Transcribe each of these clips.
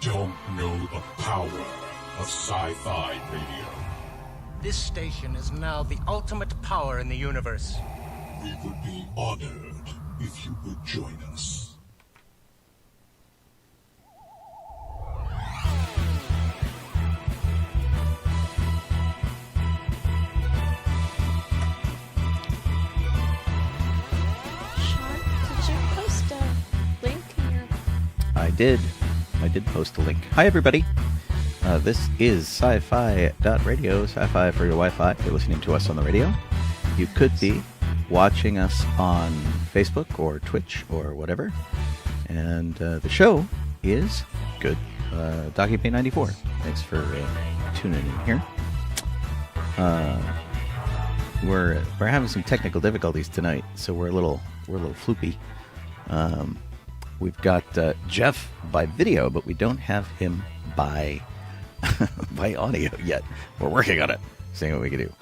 don't know the power of sci-fi radio. This station is now the ultimate power in the universe. We would be honored if you would join us. Sean, did you post a link in your... I did post a link. Hi, everybody. This is sci-fi.radio, sci-fi for your Wi-Fi. If you're listening to us on the radio, you could be watching us on Facebook or Twitch or whatever. And the show is good. DB94. Thanks for tuning in here. We're having some technical difficulties tonight, so we're a little floopy. We've got Jeff by video, but we don't have him by by audio yet. We're working on it, seeing what we can do.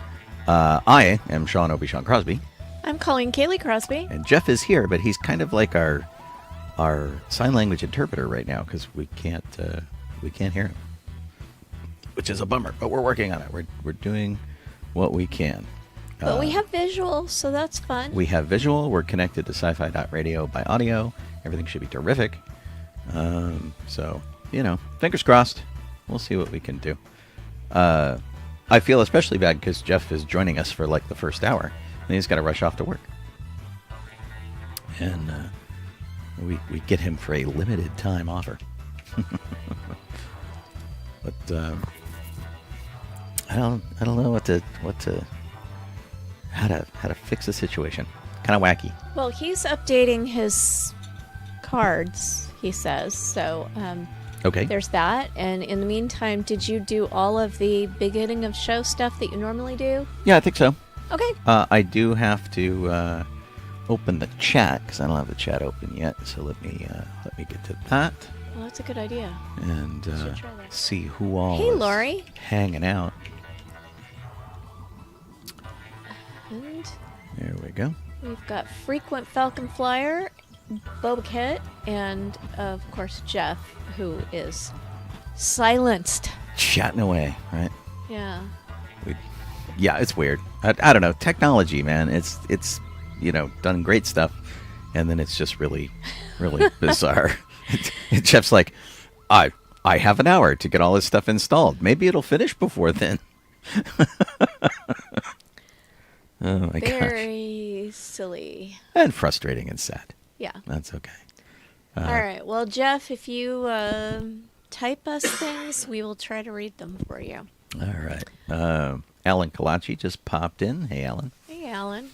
I am Sean Obi-Shawn Crosby. I'm calling Kaylee Crosby. And Jeff is here, but he's kind of like our sign language interpreter right now because we can't hear him, which is a bummer. But we're working on it. We're doing what we can. But we have visual, so that's fun. We have visual. We're connected to sci-fi.radio by audio. Everything should be terrific. So, fingers crossed. We'll see what we can do. I feel especially bad because Jeff is joining us for like the first hour. And he's got to rush off to work. And we get him for a limited time offer. But I don't know how to fix the situation. Kind of wacky. Well, he's updating his cards, he says. So okay. There's that. And in the meantime, did you do all of the beginning of show stuff that you normally do? Yeah, I think so. Okay. I do have to open the chat because I don't have the chat open yet. So let me get to that. Well, that's a good idea. And see who all Hey, is Lori. hanging out. And There we go. we've got frequent Falcon Flyer, Boba-Kit, and of course Jeff, who is silenced. Chatting away, right? Yeah. Yeah, it's weird. I don't know. Technology, man. It's done great stuff, and then it's just really, really bizarre. Jeff's like, I have an hour to get all this stuff installed. Maybe it'll finish before then. Oh my gosh. Very silly. And frustrating and sad. Yeah. That's okay. All right. Well, Jeff, if you type us things, we will try to read them for you. All right. Alan Kalachi just popped in. Hey, Alan. Hey, Alan.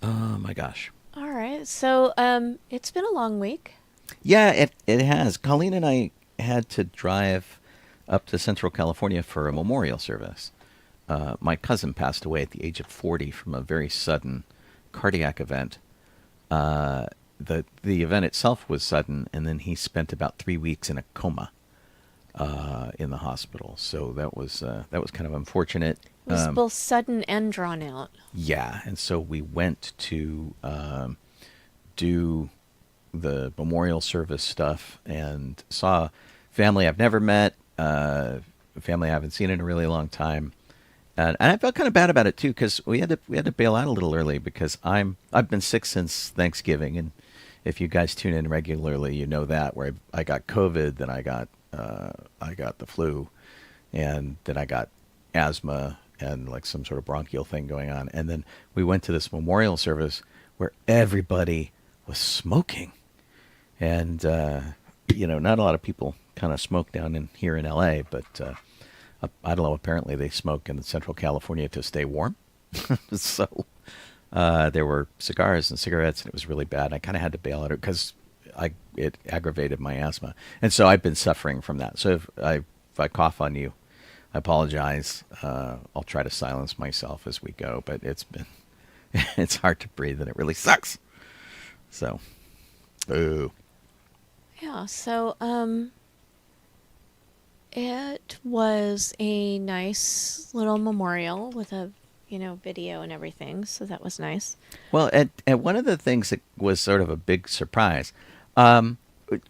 Oh my gosh. All right. So it's been a long week. Yeah, it has. Colleen and I had to drive up to Central California for a memorial service. My cousin passed away at the age of 40 from a very sudden cardiac event. The event itself was sudden, and then he spent about 3 weeks in a coma in the hospital. So that was kind of unfortunate. It was both sudden and drawn out. Yeah, and so we went to do the memorial service stuff and saw family I've never met, family I haven't seen in a really long time. And I felt kind of bad about it too, because we had to bail out a little early because I've been sick since Thanksgiving, and if you guys tune in regularly, you know that where I got COVID, then I got the flu, and then I got asthma and like some sort of bronchial thing going on, and then we went to this memorial service where everybody was smoking, and not a lot of people kind of smoke down in here in LA, but. I don't know, apparently they smoke in Central California to stay warm. So there were cigars and cigarettes, and it was really bad. I kind of had to bail out because it aggravated my asthma. And so I've been suffering from that. So if I cough on you, I apologize. I'll try to silence myself as we go, but it's hard to breathe, and it really sucks. So, boo. Yeah, so it was a nice little memorial with a, video and everything, so that was nice. Well, and one of the things that was sort of a big surprise,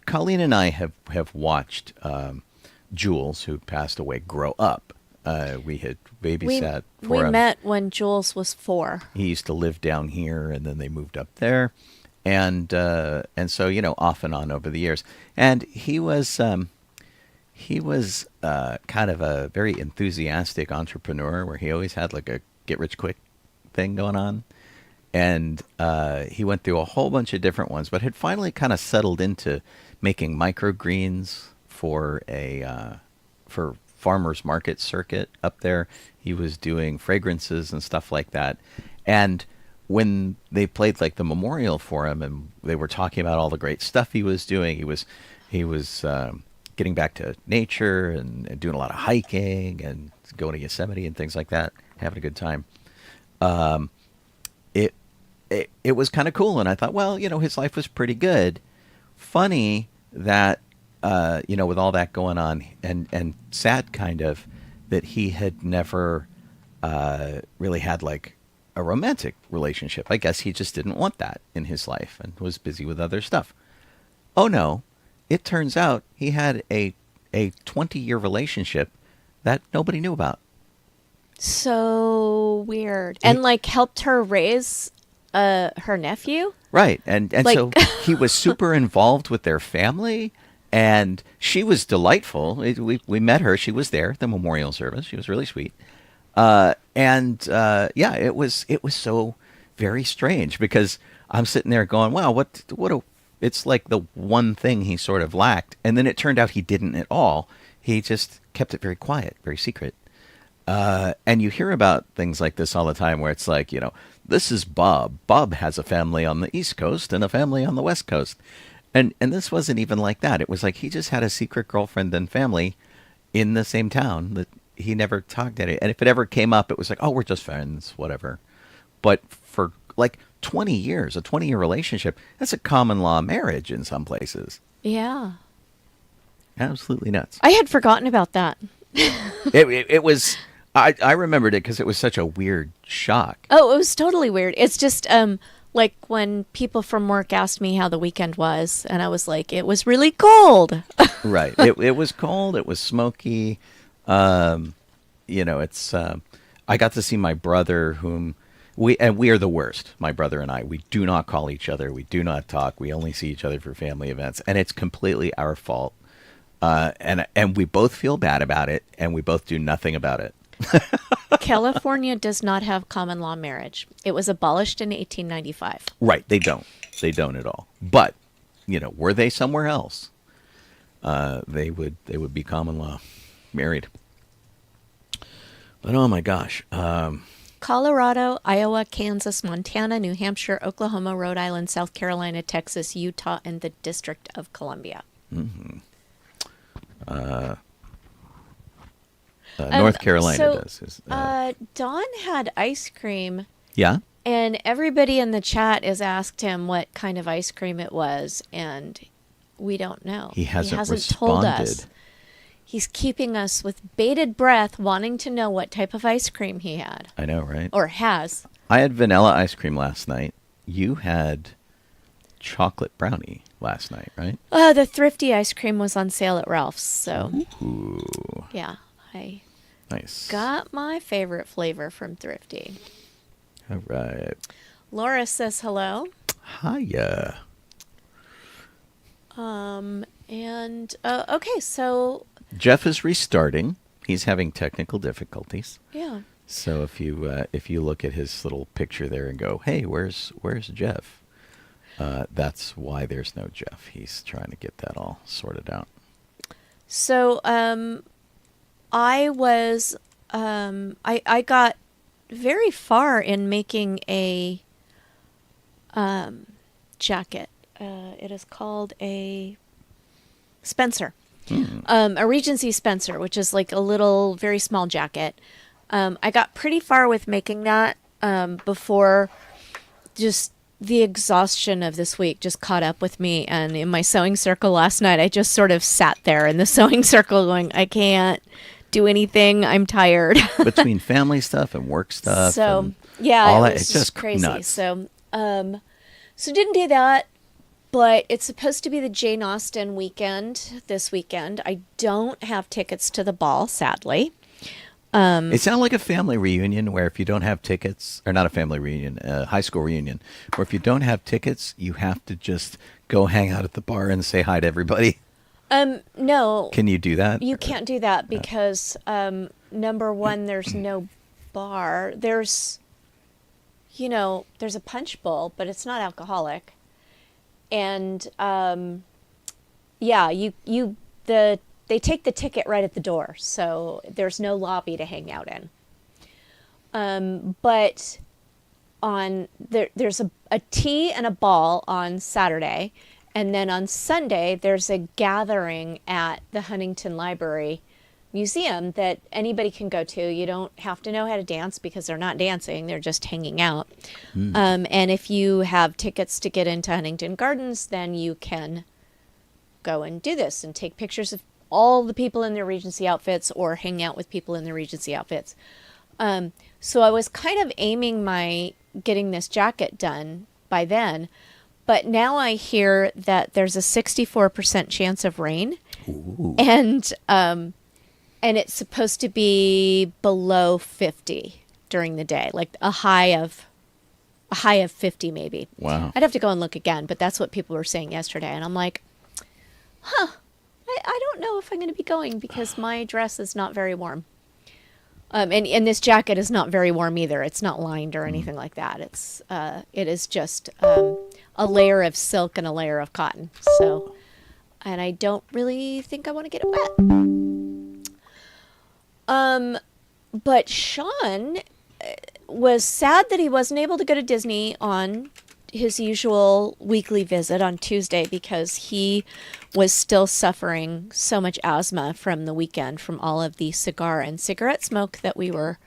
Colleen and I have watched Jules, who passed away, grow up. We had babysat for we him. met when Jules was 4. He used to live down here, and then they moved up there, and so off and on over the years. And he was kind of a very enthusiastic entrepreneur, where he always had like a get rich quick thing going on, and he went through a whole bunch of different ones, but had finally kind of settled into making microgreens for for farmers market circuit up there. He was doing fragrances and stuff like that. And when they played like the memorial for him, and they were talking about all the great stuff he was doing, he was getting back to nature and doing a lot of hiking and going to Yosemite and things like that, having a good time. It was kind of cool, and I thought, well, his life was pretty good. Funny that with all that going on, and sad kind of that he had never really had like a romantic relationship. I guess he just didn't want that in his life and was busy with other stuff. Oh no, it turns out he had a 20-year relationship that nobody knew about. So weird. And like helped her raise her nephew? Right. And Like- so he was super involved with their family. And she was delightful. We met her. She was there at the memorial service. She was really sweet. Yeah, it was so very strange, because I'm sitting there going, wow, it's like the one thing he sort of lacked. And then it turned out he didn't at all. He just kept it very quiet, very secret. And you hear about things like this all the time, where it's like, this is Bob. Bob has a family on the East Coast and a family on the West Coast. And this wasn't even like that. It was like he just had a secret girlfriend and family in the same town that he never talked to. And if it ever came up, it was like, oh, we're just friends, whatever. But for like 20 years, a 20-year relationship, that's a common law marriage in some places. Yeah. Absolutely nuts. I had forgotten about that. It was, I remembered it because it was such a weird shock. Oh, it was totally weird. It's just like when people from work asked me how the weekend was, and I was like, it was really cold. Right. It was cold. It was smoky. It's I got to see my brother, whom we are the worst. My brother and I, we do not call each other. We do not talk. We only see each other for family events, and it's completely our fault. And we both feel bad about it, and we both do nothing about it. California does not have common law marriage. It was abolished in 1895. Right. They don't at all. But, were they somewhere else, they would be common law married. But oh my gosh. Colorado, Iowa, Kansas, Montana, New Hampshire, Oklahoma, Rhode Island, South Carolina, Texas, Utah, and the District of Columbia. Mm-hmm. North Carolina does. Don had ice cream. Yeah? And everybody in the chat has asked him what kind of ice cream it was, and we don't know. He hasn't told responded. us. He's keeping us with bated breath, wanting to know what type of ice cream he had. I know, right? Or has. I had vanilla ice cream last night. You had chocolate brownie last night, right? The Thrifty ice cream was on sale at Ralph's, so Ooh. yeah, I Nice. got my favorite flavor from Thrifty. All right. Laura says hello. Hiya. Okay, so Jeff is restarting. He's having technical difficulties. yeah. So if you look at his little picture there and go, hey, where's Jeff? That's why there's no Jeff. He's trying to get that all sorted out. So I was I got very far in making a jacket. It is called a Spencer. A Regency Spencer, which is like a little, very small jacket. I got pretty far with making that before just the exhaustion of this week just caught up with me. And in my sewing circle last night, I just sort of sat there in the sewing circle going, I can't do anything. I'm tired. Between family stuff and work stuff. So, and yeah, all it that, was it's just crazy. nuts. So didn't do that. But it's supposed to be the Jane Austen weekend this weekend. I don't have tickets to the ball, sadly. It sounded like a family reunion where if you don't have tickets, or not a family reunion, a high school reunion, where if you don't have tickets, you have to just go hang out at the bar and say hi to everybody. No. Can you do that? You can't do that because, number one, there's no bar. There's a punch bowl, but it's not alcoholic. And, they take the ticket right at the door, so there's no lobby to hang out in. But there's a tea and a ball on Saturday, and then on Sunday there's a gathering at the Huntington Library Museum that anybody can go to. You don't have to know how to dance because they're not dancing; they're just hanging out. And if you have tickets to get into Huntington Gardens, then you can go and do this and take pictures of all the people in their Regency outfits or hang out with people in their Regency outfits. So I was kind of aiming my getting this jacket done by then, but now I hear that there's a 64% chance of rain. Ooh. And it's supposed to be below 50 during the day, like a high of 50 maybe. Wow. I'd have to go and look again, but that's what people were saying yesterday. And I'm like, I don't know if I'm going to be going because my dress is not very warm. And this jacket is not very warm either. It's not lined or anything like that. It is just a layer of silk and a layer of cotton. So, and I don't really think I want to get it wet. But Sean was sad that he wasn't able to go to Disney on his usual weekly visit on Tuesday because he was still suffering so much asthma from the weekend from all of the cigar and cigarette smoke that we were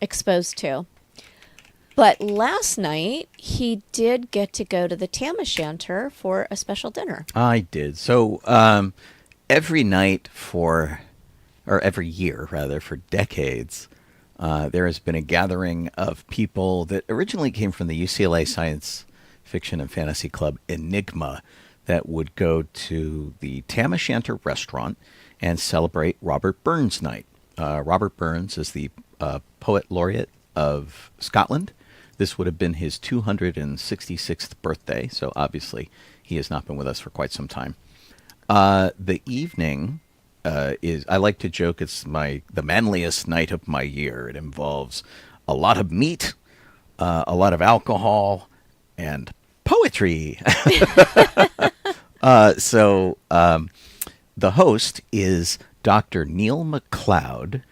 exposed to. But last night, he did get to go to the Tam O'Shanter for a special dinner. I did. So every night or every year, rather, for decades, there has been a gathering of people that originally came from the UCLA Science Fiction and Fantasy Club Enigma that would go to the Tam O'Shanter restaurant and celebrate Robert Burns Night. Robert Burns is the poet laureate of Scotland. This would have been his 266th birthday, so obviously he has not been with us for quite some time. The evening I like to joke it's the manliest night of my year. It involves a lot of meat, a lot of alcohol, and poetry. So the host is Dr. Neil MacLeod,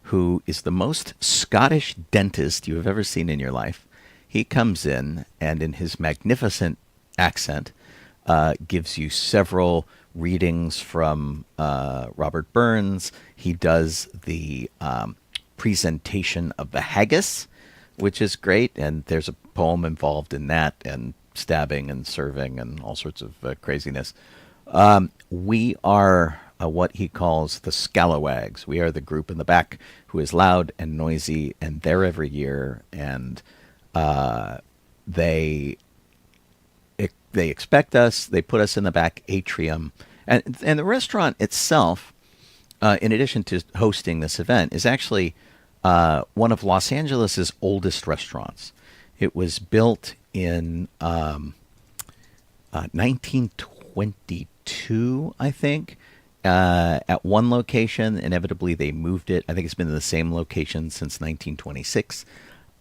who is the most Scottish dentist you have ever seen in your life. He comes in and in his magnificent accent gives you several readings from Robert Burns. He does the presentation of the haggis, which is great, and there's a poem involved in that, and stabbing and serving and all sorts of craziness. We are what he calls the Scalawags. We are the group in the back who is loud and noisy, and there every year, and they expect us. They put us in the back atrium, and the restaurant itself, in addition to hosting this event, is actually one of Los Angeles's oldest restaurants. It was built in 1922, I think, at one location. Inevitably, they moved it. I think it's been in the same location since 1926.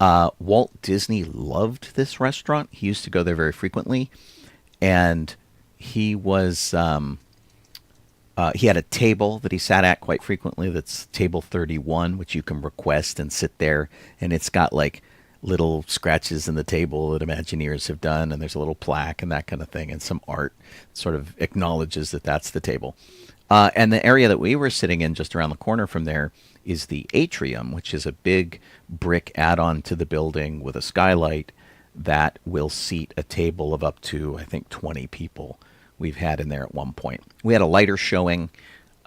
Walt Disney loved this restaurant. He used to go there very frequently, and he was he had a table that he sat at quite frequently. That's table 31, which you can request and sit there, and it's got like little scratches in the table that Imagineers have done, and there's a little plaque and that kind of thing, and some art sort of acknowledges that that's the table. And the area that we were sitting in just around the corner from there is the atrium, which is a big brick add-on to the building with a skylight that will seat a table of up to, I think, 20 people we've had in there at one point. We had a lighter showing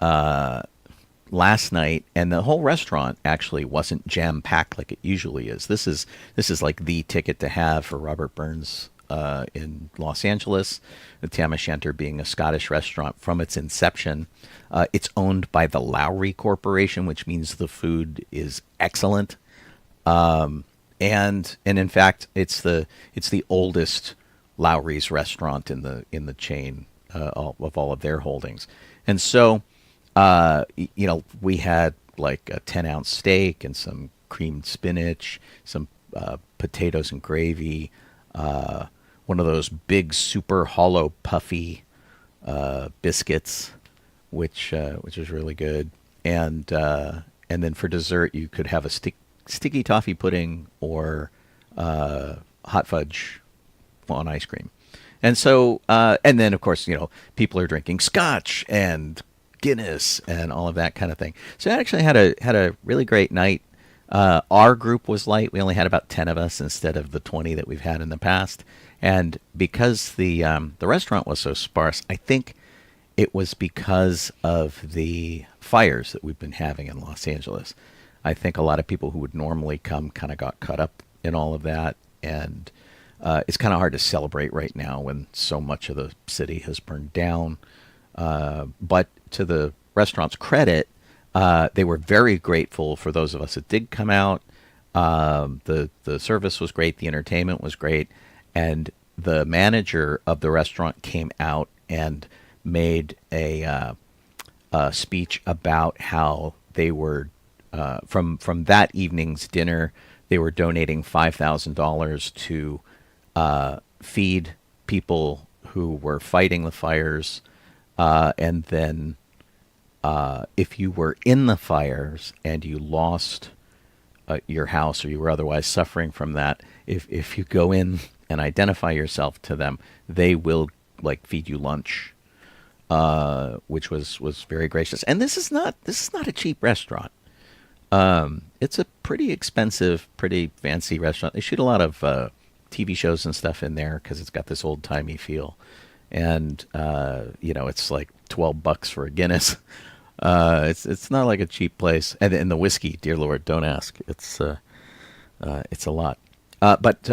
last night, and the whole restaurant actually wasn't jam-packed like it usually is. This is like the ticket to have for Robert Burns in Los Angeles, the Tam O'Shanter being a Scottish restaurant from its inception. It's owned by the Lowry Corporation, which means the food is excellent. And in fact, it's the oldest Lowry's restaurant in the chain of all of their holdings. And so, we had like a 10-ounce steak and some creamed spinach, some potatoes and gravy, one of those big, super hollow, puffy biscuits, which is really good. And then for dessert, you could have a sticky toffee pudding or hot fudge on ice cream. And so, and then of course, people are drinking scotch and Guinness and all of that kind of thing. So I actually had a really great night. Our group was light. We only had about 10 of us instead of the 20 that we've had in the past. And because the restaurant was so sparse, I think it was because of the fires that we've been having in Los Angeles. I think a lot of people who would normally come kind of got caught up in all of that. And it's kind of hard to celebrate right now when so much of the city has burned down. But to the restaurant's credit, they were very grateful for those of us that did come out. The service was great. The entertainment was great. And the manager of the restaurant came out and made a speech about how they were, from that evening's dinner, they were donating $5,000 to feed people who were fighting the fires. And then if you were in the fires and you lost your house or you were otherwise suffering from that, if you go in and identify yourself to them, they will feed you lunch, which was very gracious. And this is not a cheap restaurant. It's a pretty expensive, pretty fancy restaurant. They shoot a lot of TV shows and stuff in there because it's got this old timey feel. And it's like $12 for a Guinness. It's not like a cheap place. And the whiskey, dear Lord, don't ask. It's a lot. But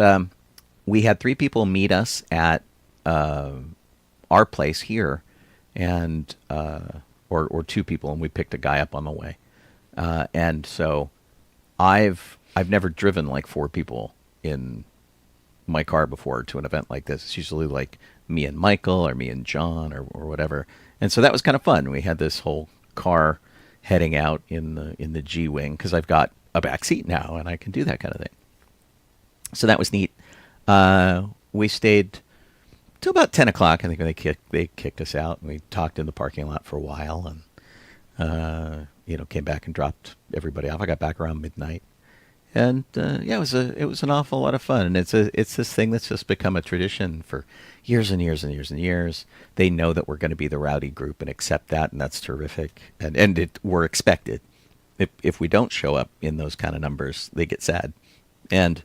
we had 3 people meet us at our place here, and or 2 people, and we picked a guy up on the way. And so I've never driven like 4 people in my car before to an event like this. It's usually like me and Michael or me and John or whatever. And so that was kind of fun. We had this whole car heading out in the G-Wing because I've got a back seat now and I can do that kind of thing. So that was neat. We stayed till about 10 o'clock. I think they kicked us out, and we talked in the parking lot for a while, and came back and dropped everybody off. I got back around midnight. And it was an awful lot of fun, and it's this thing that's just become a tradition for years and years and years and years. They know that we're going to be the rowdy group and accept that, and that's terrific. And we're expected. If we don't show up in those kind of numbers, they get sad. And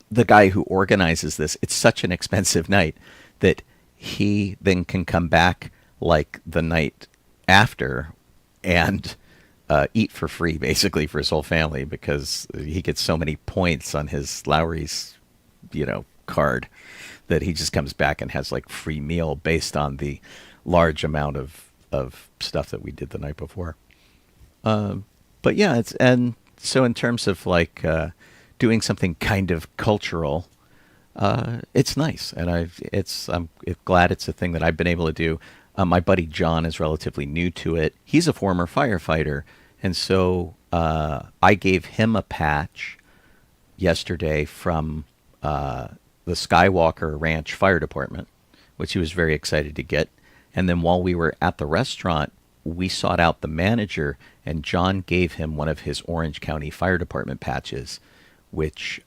the guy who organizes this, it's such an expensive night that he then can come back like the night after and eat for free, basically, for his whole family, because he gets so many points on his Lowry's, card, that he just comes back and has like free meal based on the large amount of stuff that we did the night before. But yeah, and so in terms of doing something kind of cultural, it's nice, and I'm glad it's a thing that I've been able to do. My buddy John is relatively new to it. He's a former firefighter, and so I gave him a patch yesterday from the Skywalker Ranch Fire Department, which he was very excited to get. And then while we were at the restaurant, we sought out the manager, and John gave him one of his Orange County Fire Department patches, which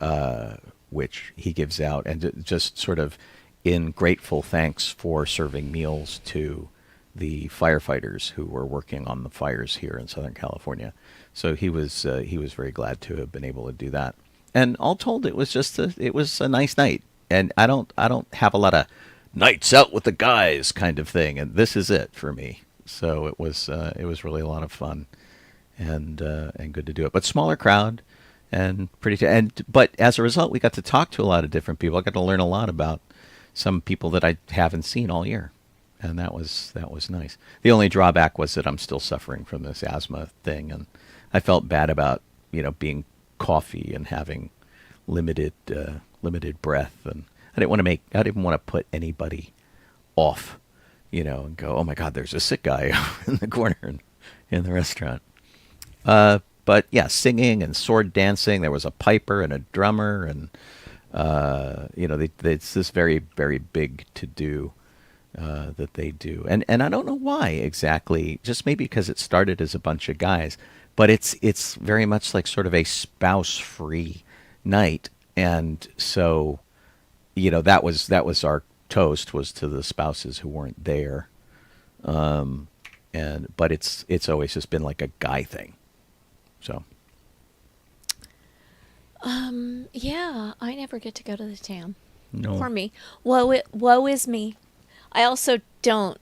he gives out, and just sort of in grateful thanks for serving meals to the firefighters who were working on the fires here in Southern California. So he was very glad to have been able to do that. And all told, it was a nice night. And I don't have a lot of nights out with the guys kind of thing, and this is it for me. So it was really a lot of fun, and good to do it. But smaller crowd, and but as a result, we got to talk to a lot of different people. I got to learn a lot about some people that I haven't seen all year, and that was nice. The only drawback was that I'm still suffering from this asthma thing, and I felt bad about being coffee and having limited breath, and I didn't want to put anybody off, and go, oh my God, there's a sick guy in the corner in the restaurant. But yeah, singing and sword dancing. There was a piper and a drummer, and it's this very, very big to do that they do, and I don't know why exactly. Just maybe because it started as a bunch of guys, but it's very much like sort of a spouse-free night, and so that was our toast, was to the spouses who weren't there, but it's always just been like a guy thing. So, yeah, I never get to go to the TAM. no. Poor me. Woe is me. I also don't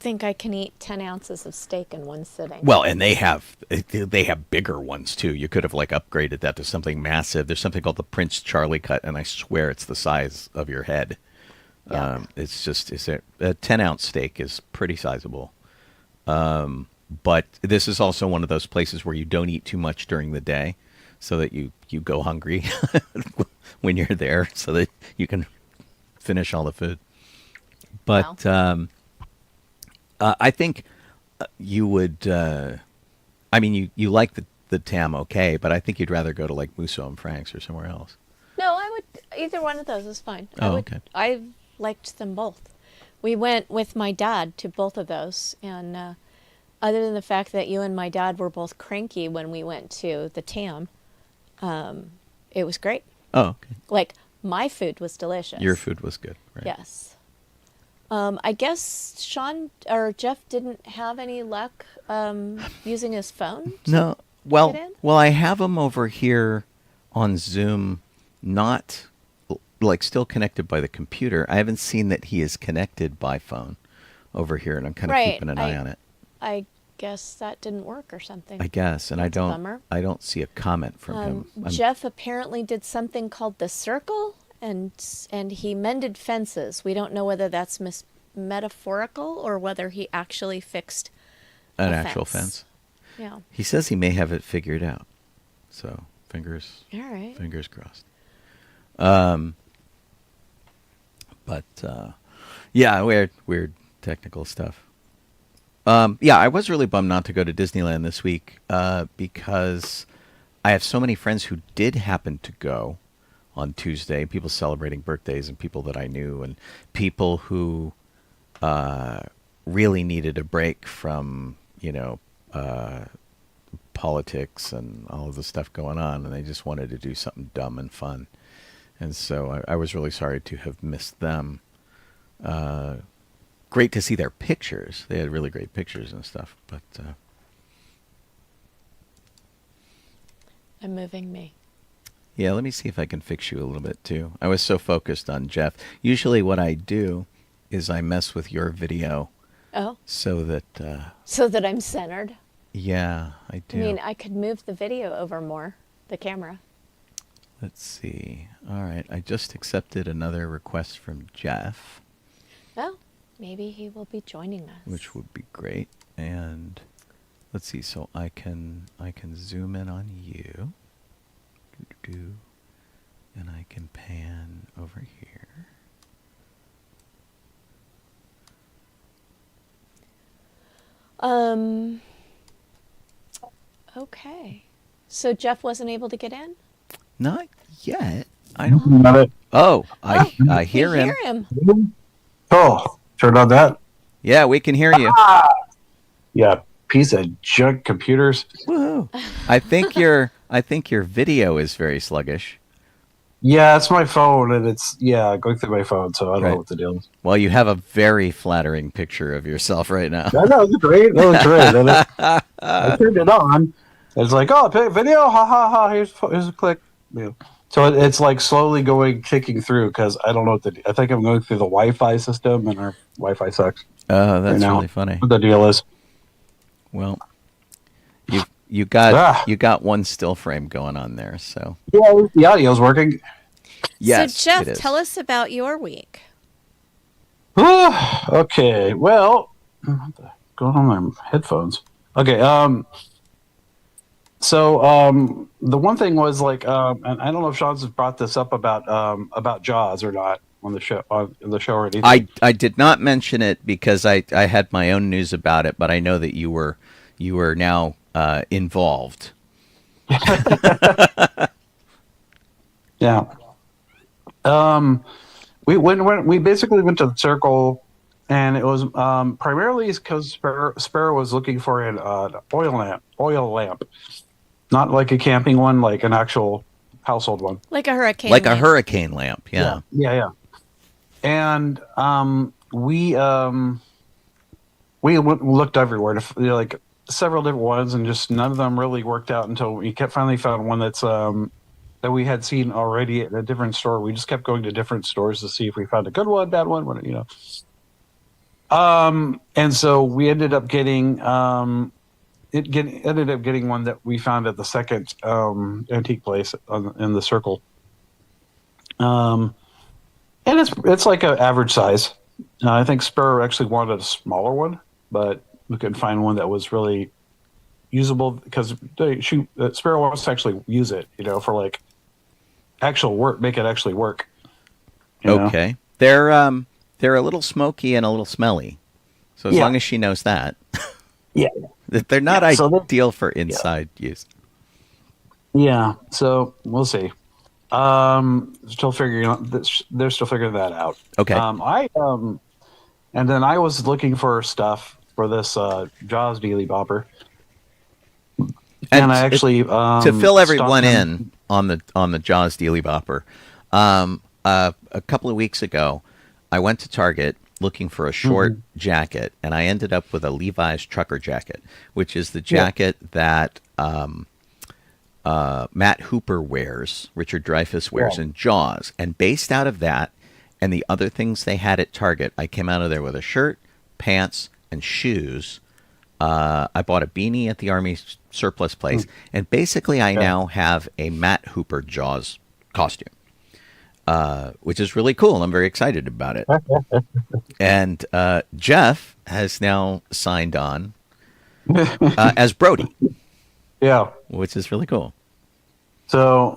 think I can eat 10 ounces of steak in one sitting. Well, and they have bigger ones too. You could have upgraded that to something massive. There's something called the Prince Charlie cut, and I swear it's the size of your head. Yeah. It's a 10-ounce steak is pretty sizable. But this is also one of those places where you don't eat too much during the day, so that you go hungry when you're there, so that you can finish all the food. But Wow. I think you would. You like the TAM, okay, but I think you'd rather go to Musso and Frank's or somewhere else. No, I would. Either one of those is fine. Okay. I liked them both. We went with my dad to both of those, and other than the fact that you and my dad were both cranky when we went to the TAM, it was great. Oh, okay. My food was delicious. Your food was good, right? Yes. I guess Sean or Jeff didn't have any luck using his phone. No. get in? Well, I have him over here on Zoom, not still connected by the computer. I haven't seen that he is connected by phone over here, and I'm kind of keeping an eye on it. I guess that didn't work or something. I guess, and That's a bummer. I don't see a comment from him. Jeff apparently did something called the circle, and he mended fences. We don't know whether that's metaphorical or whether he actually fixed An a actual fence. Yeah. He says he may have it figured out. So fingers All right. crossed. But yeah, weird technical stuff. Yeah, I was really bummed not to go to Disneyland this week because I have so many friends who did happen to go on Tuesday. People celebrating birthdays, and people that I knew, and people who really needed a break from politics and all of the stuff going on, and they just wanted to do something dumb and fun. And so I was really sorry to have missed them. Great to see their pictures. They had really great pictures and stuff. But I'm moving me. yeah, let me see if I can fix you a little bit too. I was so focused on Jeff. Usually what I do is I mess with your video Oh, so that, so that I'm centered. yeah, I do. I mean, I could move the video over more, the camera. Let's see. All right, I just accepted another request from Jeff, Well, maybe he will be joining us. which would be great. And let's see. So I can zoom in on you. Doo-doo-doo. And I can pan over here. Okay. So Jeff wasn't able to get in? Not yet. I don't. Not it. Oh, I hear we him. hear him. Oh, turned on that. Yeah, we can hear you. Yeah, piece of junk computers. Woohoo! I think your video is very sluggish. Yeah, it's my phone, and it's going through my phone, so I don't Right. know what the deal is. Well, you have a very flattering picture of yourself right now. I know, it's great. That looks great. And I turned it on. It's like, oh, video, ha ha ha. Here's a click. Yeah. So it's like slowly kicking through because I don't know I think I'm going through the Wi-Fi system, and our Wi-Fi sucks. Oh, that's right now. really funny. What the deal is? Well, you got Ah. one still frame going on there, so Yeah, the audio's working. yes, so Jeff, it is. tell us about your week. Okay, well, what the going on my headphones? Okay, so the one thing was like, and I don't know if Sean's brought this up about Jaws or not on the show or anything. I did not mention it because I had my own news about it, but I know that you were now involved. Yeah. We basically went to the circle, and it was primarily because Sparrow was looking for an oil lamp, not like a camping one, like an actual household one, Like a hurricane. Like a lamp. hurricane lamp, yeah. Yeah. And we looked everywhere to like several different ones, and just none of them really worked out until we finally found one that's that we had seen already at a different store. We just kept going to different stores to see if we found a good one, bad one, you know. And so we ended up getting ended up getting one that we found at the second antique place in the circle. And it's like an average size. I think Sparrow actually wanted a smaller one, but we couldn't find one that was really usable because Sparrow wants to actually use it, you know, for like actual work, make it actually work. Okay. They're a little smoky and a little smelly. So as long as she knows that. Yeah. They're not ideal for inside use. Yeah. So we'll see. Still figuring out they're still figuring that out. Okay. And then I was looking for stuff for this Jaws Dealy Bopper. And I actually to fill everyone in on the Jaws Dealy Bopper, a couple of weeks ago, I went to Target looking for a short jacket, and I ended up with a Levi's trucker jacket, which is the jacket that Matt Hooper wears, Richard Dreyfuss wears in Jaws, and based out of that and the other things they had at Target, I came out of there with a shirt, pants, and shoes. I bought a beanie at the Army surplus place, and basically I now have a Matt Hooper Jaws costume, which is really cool. I'm very excited about it. And Jeff has now signed on as Brody. Yeah. Which is really cool. So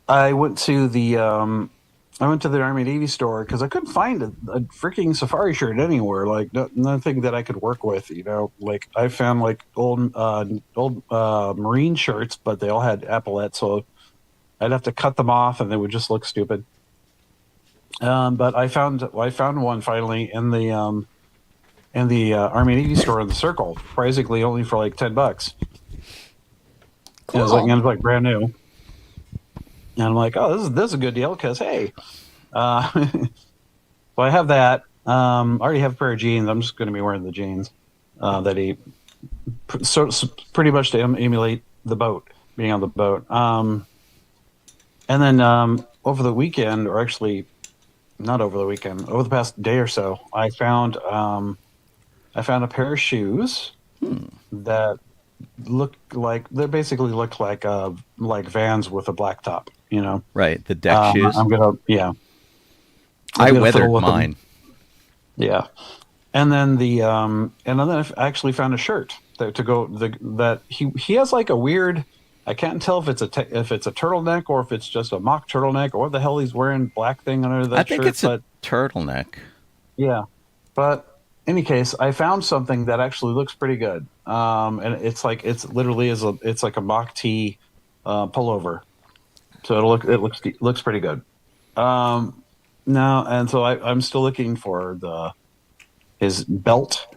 I went to the Army Navy store because I couldn't find a freaking safari shirt anywhere. Like nothing that I could work with. You know, like I found like old Marine shirts, but they all had epaulettes, so I'd have to cut them off, and they would just look stupid. But I found one finally in the Army Navy store in the Circle, surprisingly only for like $10. Cool. It was like brand new, and I'm like, oh, this is a good deal because hey, so I have that. I already have a pair of jeans. I'm just going to be wearing the jeans that he pretty much to emulate the boat, being on the boat. And then over the weekend, or actually not over the weekend, over the past day or so, I found a pair of shoes that basically look like Vans with a black top, you know. Right, the deck shoes. I weathered mine. Yeah, and then I actually found a shirt that he has like a weird. I can't tell if it's a turtleneck or if it's just a mock turtleneck or what the hell he's wearing black thing under that shirt. I think it's a turtleneck. Yeah, but in any case, I found something that actually looks pretty good. And it's like it's like a mock tee pullover, so it looks pretty good. Now, and so I'm still looking for his belt,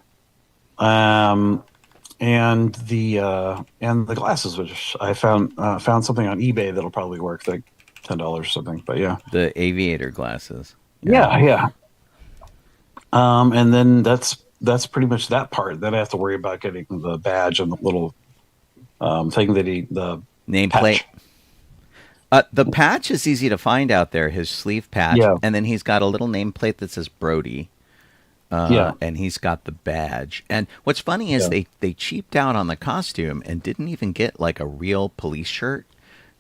and the glasses, which I found something on eBay that'll probably work, like $10 or something. But yeah, the aviator glasses. Yeah. And then that's pretty much that part. Then I have to worry about getting the badge and the little thing that the nameplate. The patch is easy to find out there, his sleeve patch. Yeah. And then he's got a little nameplate that says Brody. And he's got the badge. And what's funny is they cheaped out on the costume and didn't even get like a real police shirt.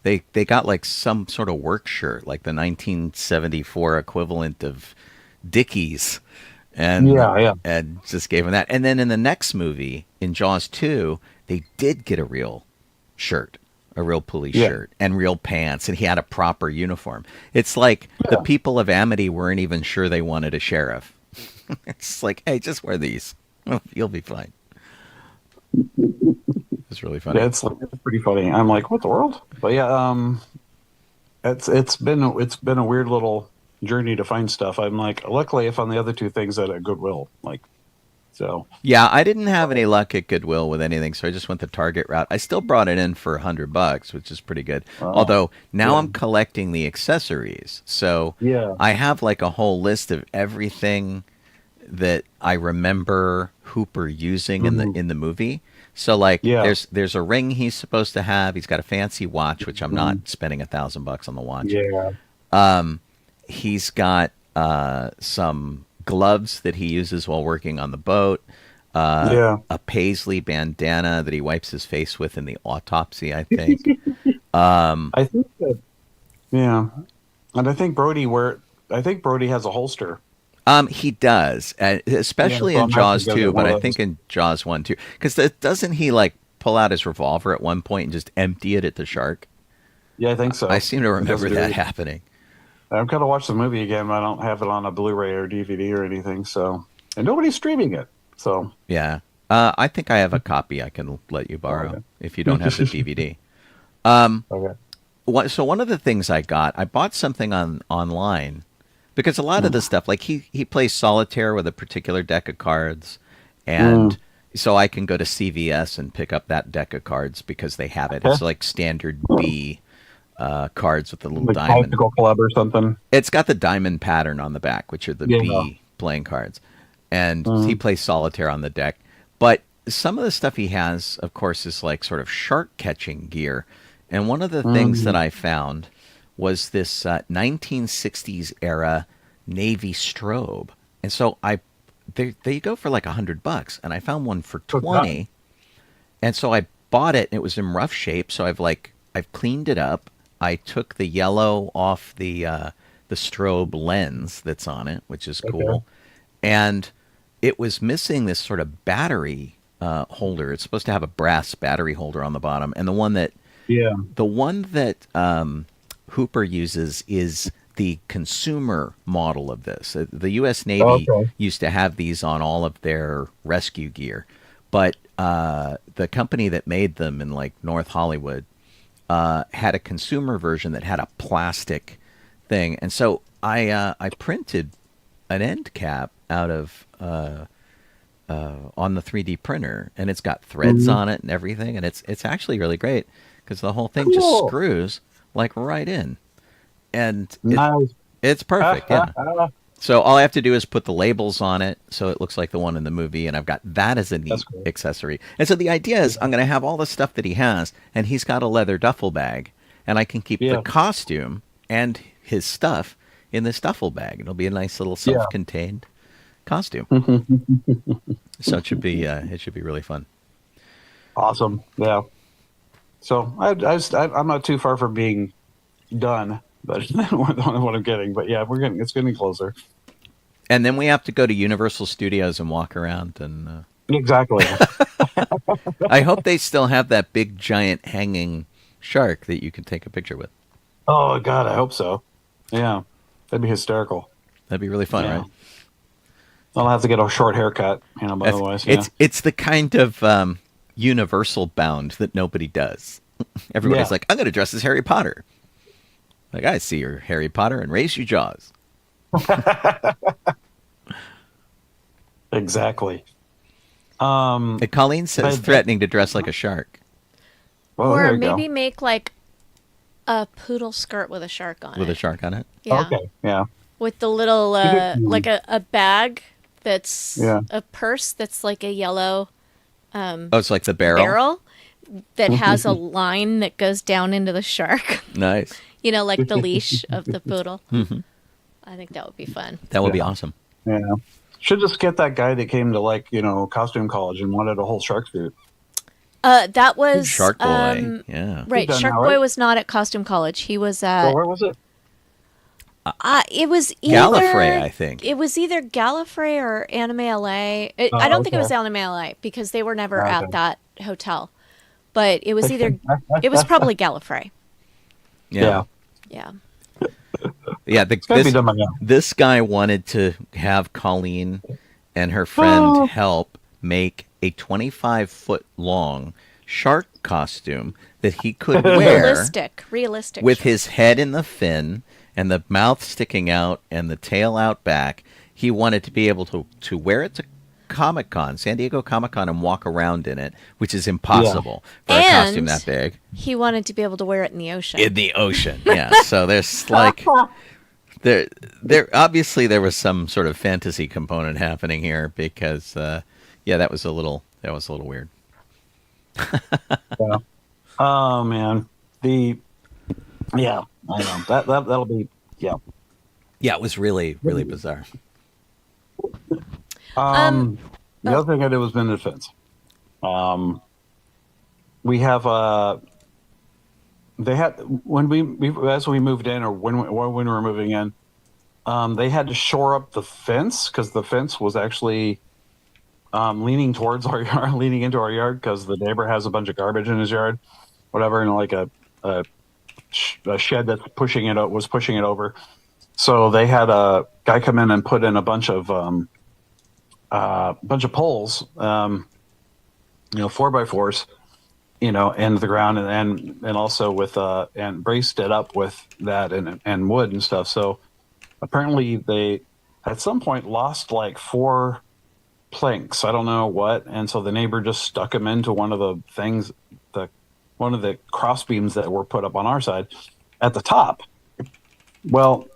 They got like some sort of work shirt, like the 1974 equivalent of Dickies. And Yeah. and just gave him that. And then in the next movie, in Jaws 2, they did get a real shirt, a real police shirt, and real pants, and he had a proper uniform. It's like the people of Amity weren't even sure they wanted a sheriff. It's like, hey, just wear these. You'll be fine. It's really funny. Yeah, it's pretty funny. I'm like, what the world? But yeah, it's been a weird little journey to find stuff. I'm like, luckily I found the other two things at a Goodwill. Like, so. Yeah, I didn't have any luck at Goodwill with anything, so I just went the Target route. I still brought it in for $100, which is pretty good. Although now I'm collecting the accessories, so I have like a whole list of everything that I remember Hooper using in the movie. So like, there's a ring he's supposed to have. He's got a fancy watch, which I'm not spending $1,000 on the watch. Yeah. He's got some gloves that he uses while working on the boat. A paisley bandana that he wipes his face with in the autopsy, I think. I think that, and I think Brody has a holster. He does, especially in Jaws 2, but I think in Jaws 1 too. Because doesn't he like pull out his revolver at one point and just empty it at the shark? Yeah, I think so. I seem to remember that happening. I've got to watch the movie again, but I don't have it on a Blu-ray or DVD or anything. So, and nobody's streaming it. So yeah, I think I have a copy I can let you borrow if you don't have the DVD. Okay. So one of the things I bought something online because a lot of the stuff, like he plays solitaire with a particular deck of cards, and so I can go to CVS and pick up that deck of cards because they have it. It's like standard B. Cards with the little like diamond. Tactical Club or something. It's got the diamond pattern on the back, which are the B playing cards. And he plays solitaire on the deck. But some of the stuff he has, of course, is like sort of shark catching gear. And one of the things that I found was this 1960s era Navy strobe. And so they go for like $100, and I found one for $20. And so I bought it, and it was in rough shape. So I've cleaned it up. I took the yellow off the strobe lens that's on it, which is cool. And it was missing this sort of battery holder. It's supposed to have a brass battery holder on the bottom. And the one that Hooper uses is the consumer model of this. The U.S. Navy used to have these on all of their rescue gear. But the company that made them in like North Hollywood had a consumer version that had a plastic thing, and so I printed an end cap out of on the 3D printer, and it's got threads on it and everything, and it's actually really great because the whole thing just screws like right in, and it's perfect. So all I have to do is put the labels on it so it looks like the one in the movie, and I've got that as a neat accessory. And so the idea is I'm going to have all the stuff that he has, and he's got a leather duffel bag, and I can keep the costume and his stuff in this duffel bag. It'll be a nice little self-contained costume. So it should be really fun. Awesome. Yeah. So I'm not too far from being done, but what I'm getting. But yeah, it's getting closer. And then we have to go to Universal Studios and walk around and. Exactly. I hope they still have that big giant hanging shark that you can take a picture with. Oh God, I hope so. Yeah, that'd be hysterical. That'd be really fun, right? I'll have to get a short haircut, but otherwise, it's the kind of Universal bound that nobody does. Everybody's like, I'm going to dress as Harry Potter. Like, I see your Harry Potter and raise your jaws. Exactly. Colleen says threatening to dress like a shark. Or maybe make like a poodle skirt with a shark on it. With a shark on it? Yeah. Okay, yeah. With the little, like a bag that's a purse that's like a yellow... it's like the barrel that has a line that goes down into the shark. Nice. Like the leash of the poodle. Mm-hmm. I think that would be fun. That would be awesome. Yeah. Should just get that guy that came to costume college and wanted a whole shark suit. That was Shark Boy. Yeah. Right. Shark Boy was not at costume college. He was at. Where was it? It was either Gallifrey, I think. It was either Gallifrey or Anime LA. Oh, I don't think it was okay. Anime LA because they were never Okay. at that hotel. But it was either it was probably Gallifrey. Yeah. Yeah. Yeah, gotta be done by now. this guy wanted to have Colleen and her friend help make a 25-foot long shark costume that he could wear Realistic. with his head in the fin and the mouth sticking out and the tail out back. He wanted to be able to wear it to Comic-Con, San Diego Comic-Con, and walk around in it, which is impossible for a costume that big. He wanted to be able to wear it in the ocean. In the ocean, yeah. So there's like there obviously there was some sort of fantasy component happening here because that was a little weird. Yeah. Oh man, I know that'll be Yeah, it was really bizarre. The other thing I did was Minute Defense. We have they had when we as we moved in or when we were moving in, they had to shore up the fence because the fence was actually leaning towards our yard, leaning into our yard because the neighbor has a bunch of garbage in his yard, whatever, and like a shed that's pushing it over. So they had a guy come in and put in a bunch of poles, 4x4s, into the ground, and also with and braced it up with that and wood and stuff. So apparently they at some point lost like 4 planks. I don't know what, and so the neighbor just stuck them into one of the things, one of the cross beams that were put up on our side at the top. Well,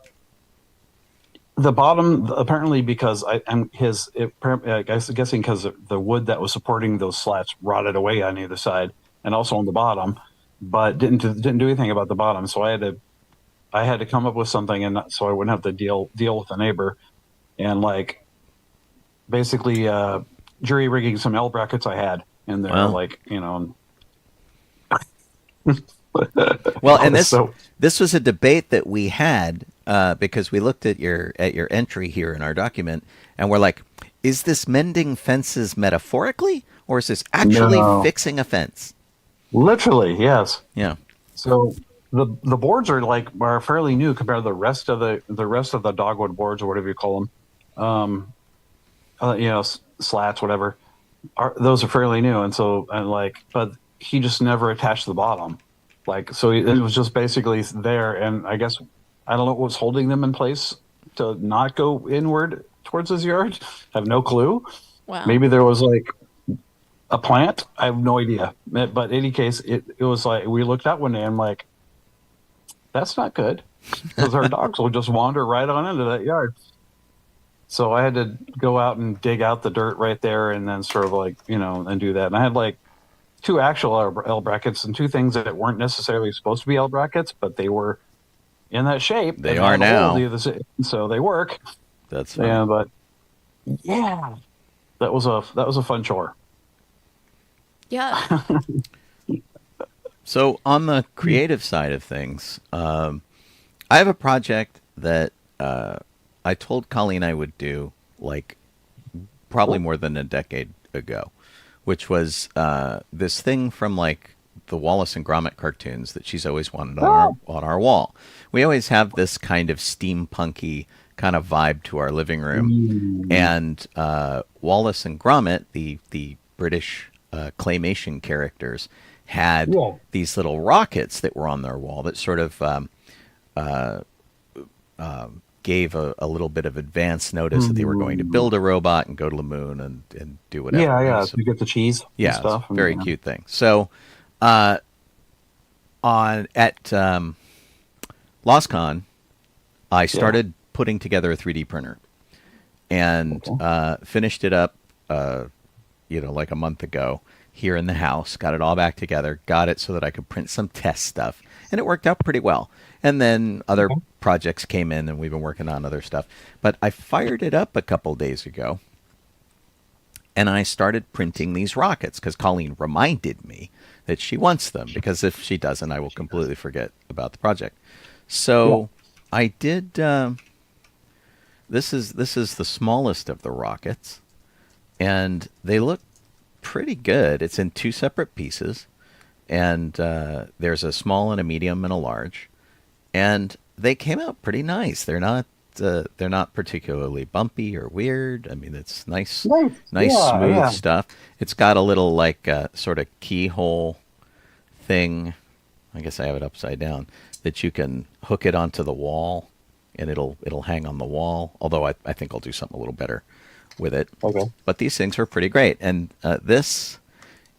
the bottom, apparently, because I'm guessing because the wood that was supporting those slats rotted away on either side and also on the bottom, but didn't do anything about the bottom. So I had to come up with something, and so I wouldn't have to deal with the neighbor, and like basically jury rigging some L brackets I had in there, Wow. Well, and this was a debate that we had because we looked at your entry here in our document, and we're like, is this mending fences metaphorically, or is this actually fixing a fence? Literally, yes. Yeah. So the boards are fairly new compared to the rest of the dogwood boards or whatever you call them. Slats, whatever. Those are fairly new, but he just never attached the bottom. So it was just basically there, and I guess I don't know what was holding them in place to not go inward towards his yard. I have no clue. Wow. Maybe there was like a plant. I have no idea. But in any case, it was like we looked out one day and I'm like, that's not good because our dogs will just wander right on into that yard. So I had to go out and dig out the dirt right there and then sort of and do that. And I had like 2 actual L brackets and 2 things that weren't necessarily supposed to be L brackets, but they were in that shape. They are now. So they work. That's fine. Yeah, but yeah, that was a fun chore. Yeah. So on the creative side of things, I have a project that I told Colleen I would do probably more than a decade ago, which was this thing from the Wallace and Gromit cartoons that she's always wanted on our wall. We always have this kind of steampunky kind of vibe to our living room, and Wallace and Gromit, the British claymation characters, had these little rockets that were on their wall that sort of gave a little bit of advance notice that they were going to build a robot and go to the moon and do whatever. Yeah, So, you get the cheese and stuff. It's a very cute thing. So at LostCon, I started putting together a 3D printer and finished it up like a month ago here in the house, got it all back together, got it so that I could print some test stuff, and it worked out pretty well. And then other projects came in, and we've been working on other stuff. But I fired it up a couple days ago, and I started printing these rockets because Colleen reminded me that she wants them, because if she doesn't, I will completely forget about the project. So I did. This is the smallest of the rockets, and they look pretty good. It's in 2 separate pieces, and there's a small and a medium and a large, and they came out pretty nice. They're not particularly bumpy or weird. I mean, it's nice, smooth stuff. It's got a little like sort of keyhole thing. I guess I have it upside down that you can hook it onto the wall, and it'll hang on the wall. Although I think I'll do something a little better with it. Okay. But these things are pretty great, and this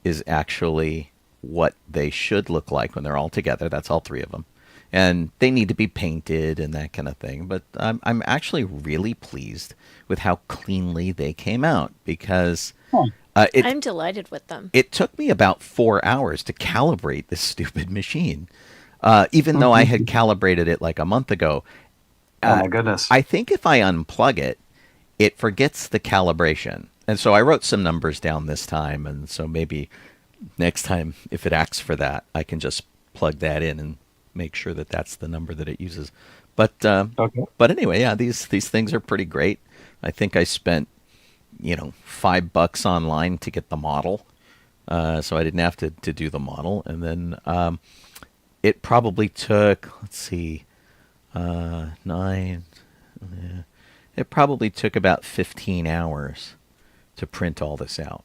is actually what they should look like when they're all together. That's all 3 of them. And they need to be painted and that kind of thing. But I'm actually really pleased with how cleanly they came out, because I'm delighted with them. It took me about 4 hours to calibrate this stupid machine, even though I had calibrated it like a month ago. Oh, my goodness. I think if I unplug it, it forgets the calibration. And so I wrote some numbers down this time, and so maybe next time, if it asks for that, I can just plug that in and make sure that that's the number that it uses. But but anyway, yeah, these things are pretty great. I think I spent $5 online to get the model, so I didn't have to do the model. And then it probably took, let's see, 9. It probably took about 15 hours to print all this out,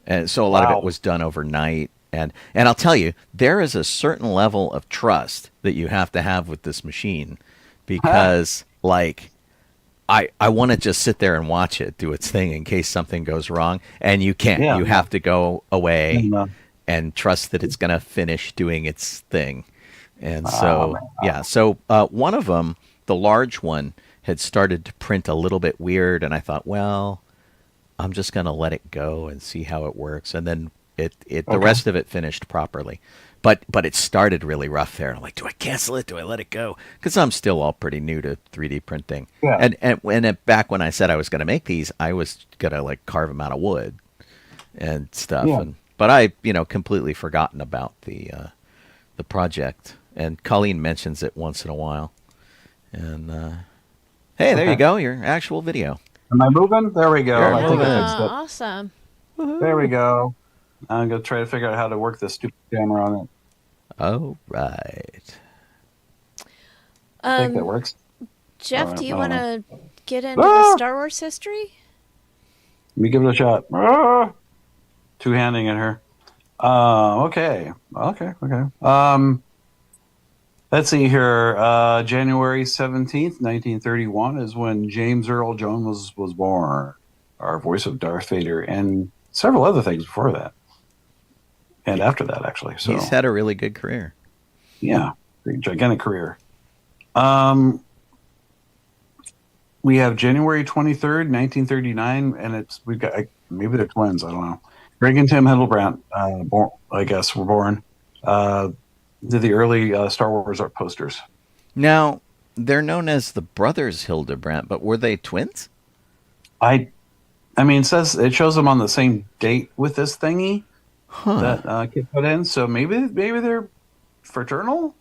and so a lot of it was done overnight. And I'll tell you, there is a certain level of trust that you have to have with this machine, because like I want to just sit there and watch it do its thing in case something goes wrong, and you can't. You have to go away and trust that it's going to finish doing its thing. And so so one of them, the large one, had started to print a little bit weird, and I thought, well, I'm just going to let it go and see how it works. And then the rest of it finished properly, but it started really rough there. And I'm like, do I cancel it? Do I let it go? Because I'm still all pretty new to 3D printing. Yeah. And back when I said I was going to make these, I was going to like carve them out of wood and stuff. Yeah. But I, completely forgotten about the project. And Colleen mentions it once in a while. And hey, there you go, your actual video. Am I moving? There we go. I think I fixed it. Awesome. There we go. I'm going to try to figure out how to work this stupid camera on it. Oh, right. I think that works. Jeff, do you want to get into the Star Wars history? Let me give it a shot. Two-handing at her. Okay. Let's see here. January 17th, 1931 is when James Earl Jones was born. Our voice of Darth Vader, and several other things before that. And after that, actually. So he's had a really good career. Yeah, gigantic career. We have January 23rd, 1939, and we've got maybe they're twins. I don't know. Greg and Tim Hildebrandt, I guess, were born. Did the early Star Wars art posters. Now they're known as the brothers Hildebrandt, but were they twins? I mean, it shows them on the same date with this thingy that Kit put in. So maybe they're fraternal.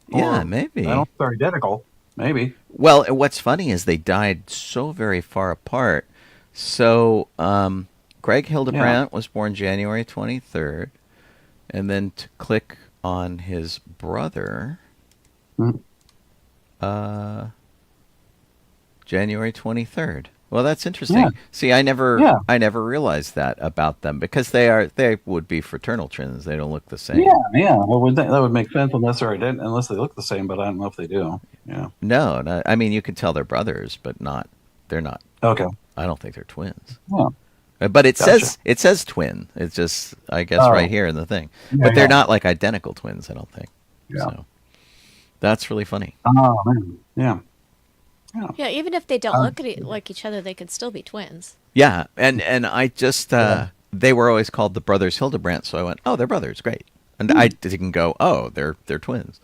Yeah, maybe. I don't think they're identical. Maybe. Well, what's funny is they died so very far apart. So Greg Hildebrandt was born January 23rd, and then to click on his brother, January 23rd. Well, that's interesting. Yeah. See, I never realized that about them, because they would be fraternal twins. They don't look the same. Yeah. Well, that would make sense unless they look the same, but I don't know if they do. Yeah. No, I mean, you can tell they're brothers, but they're not. Okay. I don't think they're twins. Yeah. But it says twin. It's just, I guess, right here in the thing. Yeah, but they're not like identical twins, I don't think. Yeah. So that's really funny. Oh, man. Yeah. Yeah, even if they don't look like each other, they could still be twins. Yeah, and I just, they were always called the brothers Hildebrandt, so I went, oh, they're brothers, great. And I didn't go, oh, they're twins.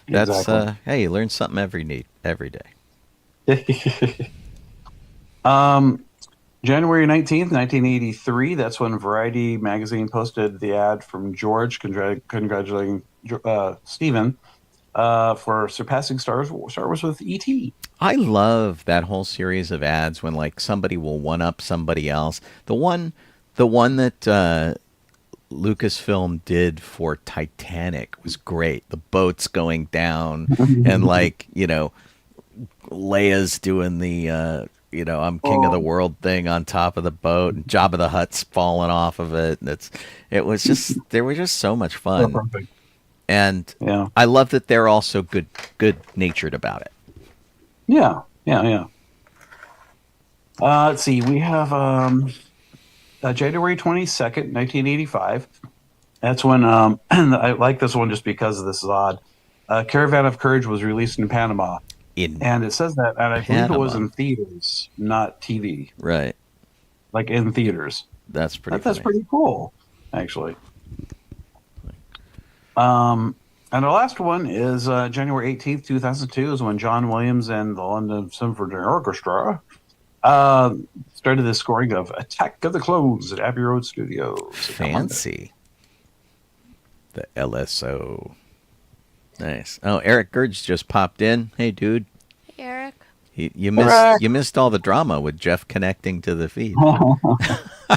That's, exactly. Hey, you learn something every day. January 19th, 1983, that's when Variety magazine posted the ad from George congratulating Stephen for surpassing Star Wars with ET. I love that whole series of ads when like somebody will one up somebody else. The one that Lucasfilm did for Titanic was great. The boat's going down and like, Leia's doing the I'm king of the world thing on top of the boat, and Jabba the Hutt's falling off of it. And they were just so much fun. Perfect. And Yeah. I love that they're also good natured about it. Yeah. Let's see. We have January 22nd, 1985. That's when and I like this one just because this is odd. Caravan of Courage was released in Panama. And it says that, and I believe it was in theaters, not TV. Right. Like in theaters. That's pretty That's pretty cool, actually. And the last one is January 18th, 2002, is when John Williams and the London Symphony Orchestra started the scoring of Attack of the Clones at Abbey Road Studios. Fancy. The LSO. Nice. Oh, Eric Gurge just popped in. Hey, dude. Hey, Eric. You missed all the drama with Jeff connecting to the feed.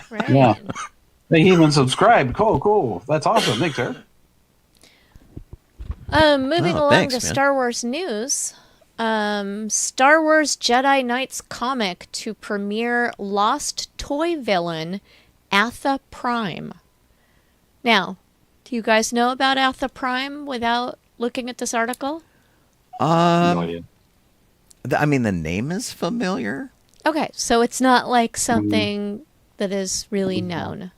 Right. Yeah. They even subscribed. Cool. That's awesome. Thanks, Eric. Moving along thanks, to man. Star Wars news. Star Wars Jedi Knights comic to premiere lost toy villain Atha Prime. Now, do you guys know about Atha Prime without looking at this article? No idea. I mean, the name is familiar. Okay, so it's not like something that is really known.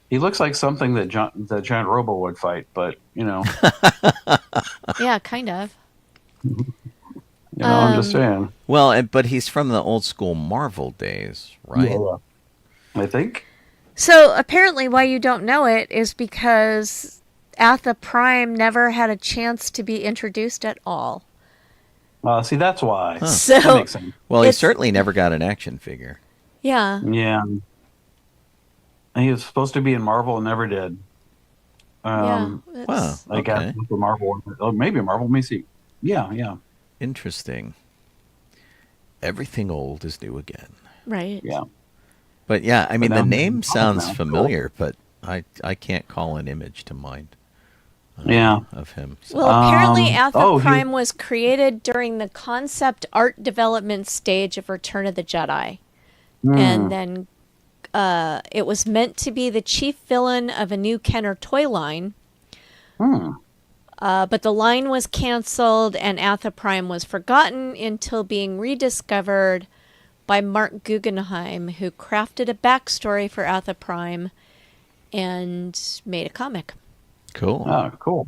He looks like something that Giant Robo would fight, but Yeah, kind of. I'm just saying. Well, but he's from the old school Marvel days, right? Yeah. I think. So apparently why you don't know it is because Atha Prime never had a chance to be introduced at all. See, that's why. So That makes sense. Well, he It's- certainly never got an action figure. yeah. Yeah. And he was supposed to be in Marvel and never did. Yeah. Wow. I guess Okay. the Marvel, maybe Marvel. Let me see. Yeah. Interesting. Everything old is new again. Right. Yeah. But yeah, I mean, the now- name sounds now, familiar, but I can't call an image to mind Yeah. of him. So. Well, apparently Atha he- Prime was created during the concept art development stage of Return of the Jedi. And then it was meant to be the chief villain of a new Kenner toy line. But the line was canceled and Atha Prime was forgotten until being rediscovered by Mark Guggenheim, who crafted a backstory for Atha Prime and made a comic. Cool. Oh, cool.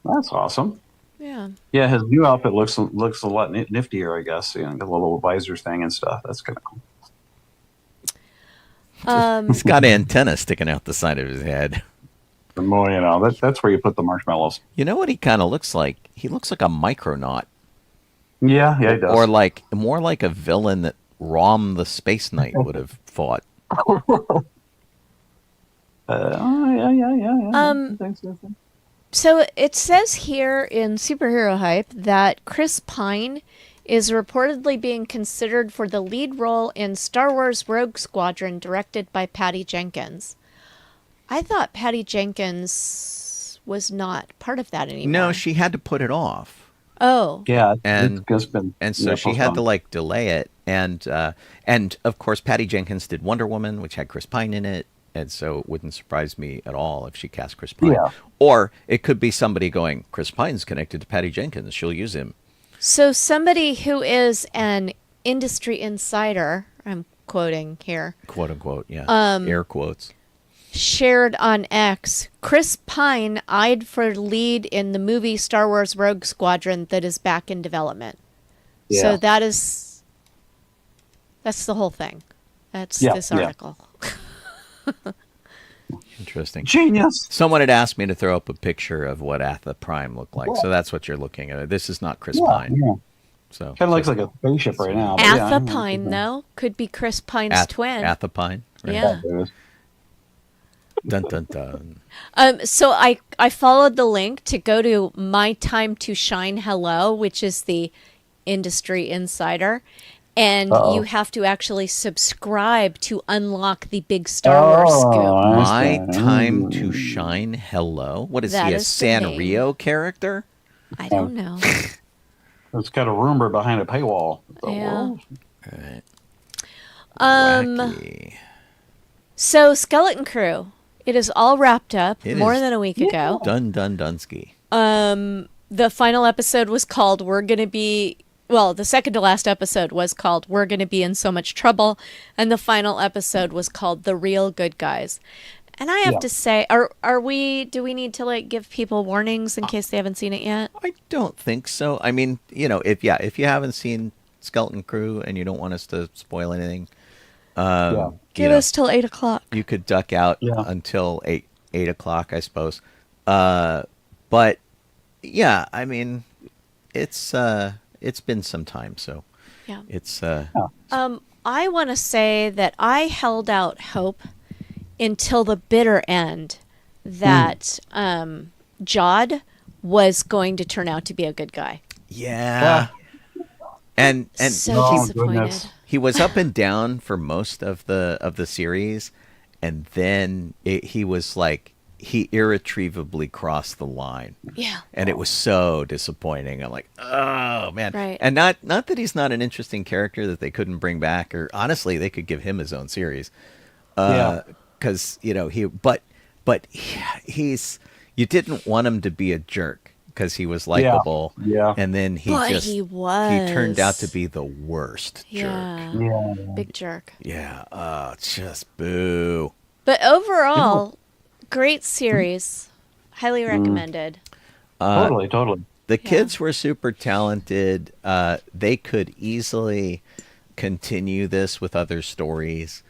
That's awesome. Yeah. Yeah, his new outfit looks a lot niftier, I guess. Got a little visors thing and stuff. That's kind of cool. He's got antenna sticking out the side of his head. Well, that's where you put the marshmallows. You know what he kind of looks like? He looks like a Micronaut. Yeah, he does. Or more like a villain that Rom the Space Knight would have fought. Yeah. So it says here in Superhero Hype that Chris Pine is reportedly being considered for the lead role in Star Wars Rogue Squadron, directed by Patty Jenkins. I thought Patty Jenkins was not part of that anymore. No, she had to put it off. Oh. Yeah, And- it's been, And so she had to delay it, and of course Patty Jenkins did Wonder Woman, which had Chris Pine in it, and so it wouldn't surprise me at all if she cast Chris Pine. Yeah. Or it could be somebody going, Chris Pine's connected to Patty Jenkins, she'll use him. So somebody who is an industry insider, I'm quoting here, Quote unquote, yeah. Air quotes. shared on X, Chris Pine eyed for lead in the movie Star Wars Rogue Squadron that is back in development. Yeah. So that's the whole thing. That's this yeah. article. Interesting. Genius. Someone had asked me to throw up a picture of what Atha Prime looked like, so that's what you're looking at. This is not Chris Pine. Yeah. So Kind of looks like a spaceship right now. but Atha yeah, Pine, though, could be Chris Pine's twin. Atha Pine. Right? Yeah. There it is. Dun dun dun. So I followed the link to go to My Time to Shine Hello, which is the industry insider. And Uh-oh. you have to actually subscribe to unlock the big Star Wars scoop. My I see. time to shine. Hello. What is That he? A is the name. Sanrio character? I don't know. It's got a rumor behind a paywall. Yeah. All right. Um, Wacky. So Skeleton Crew, it is all wrapped up It more is. than a week ago. Dun dun dunsky. The final episode was called the second to last episode was called We're Gonna Be in So Much Trouble, and the final episode was called The Real Good Guys. And I have to say, do we need to give people warnings in case they haven't seen it yet? I don't think so. I mean, if you haven't seen Skeleton Crew and you don't want us to spoil anything, Give us till 8:00. you could duck out until 8 o'clock, I suppose. But yeah, I mean, it's been some time, so Yeah. it's I want to say that I held out hope until the bitter end that Jod was going to turn out to be a good guy. yeah. And So Oh, disappointed. goodness. he was up and down for most of the series, and then he was he irretrievably crossed the line. Yeah. And it was so disappointing. I'm like, oh man. Right. And not that he's not an interesting character that they couldn't bring back, or honestly they could give him his own series. Because he's you didn't want him to be a jerk because he was likable. Yeah. And then he turned out to be the worst jerk. Yeah. Big jerk. Yeah. Just boo. But overall, great series. Highly recommended. Totally. The kids were super talented. They could easily continue this with other stories.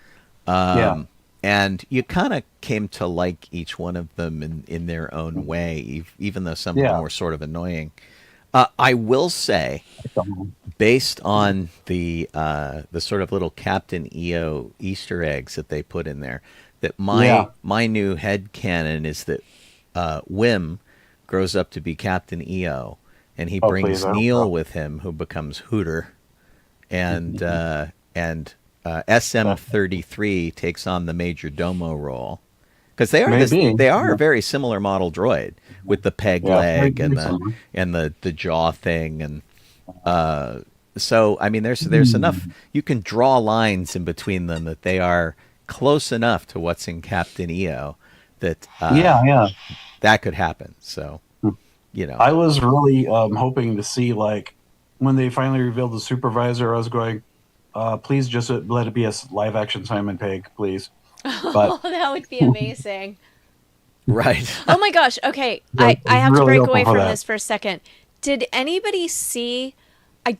And you kind of came to like each one of them in their own way, even though some of them were sort of annoying. I will say, based on the sort of little Captain EO Easter eggs that they put in there, that my new headcanon is that Wim grows up to be Captain EO, and he brings Neil with him, who becomes Hooter, and SM33 takes on the Major Domo role, because they are a very similar model droid with the peg leg and the jaw thing, and so I mean there's enough, you can draw lines in between them that they are close enough to what's in Captain EO that that could happen. So I was really hoping to see, when they finally revealed the supervisor, I was going, please just let it be a live action Simon Pegg, please. But that would be amazing. right. Oh my gosh. Okay. Yeah, I have to really break hopeful away for from that. this for a second. Did anybody see, I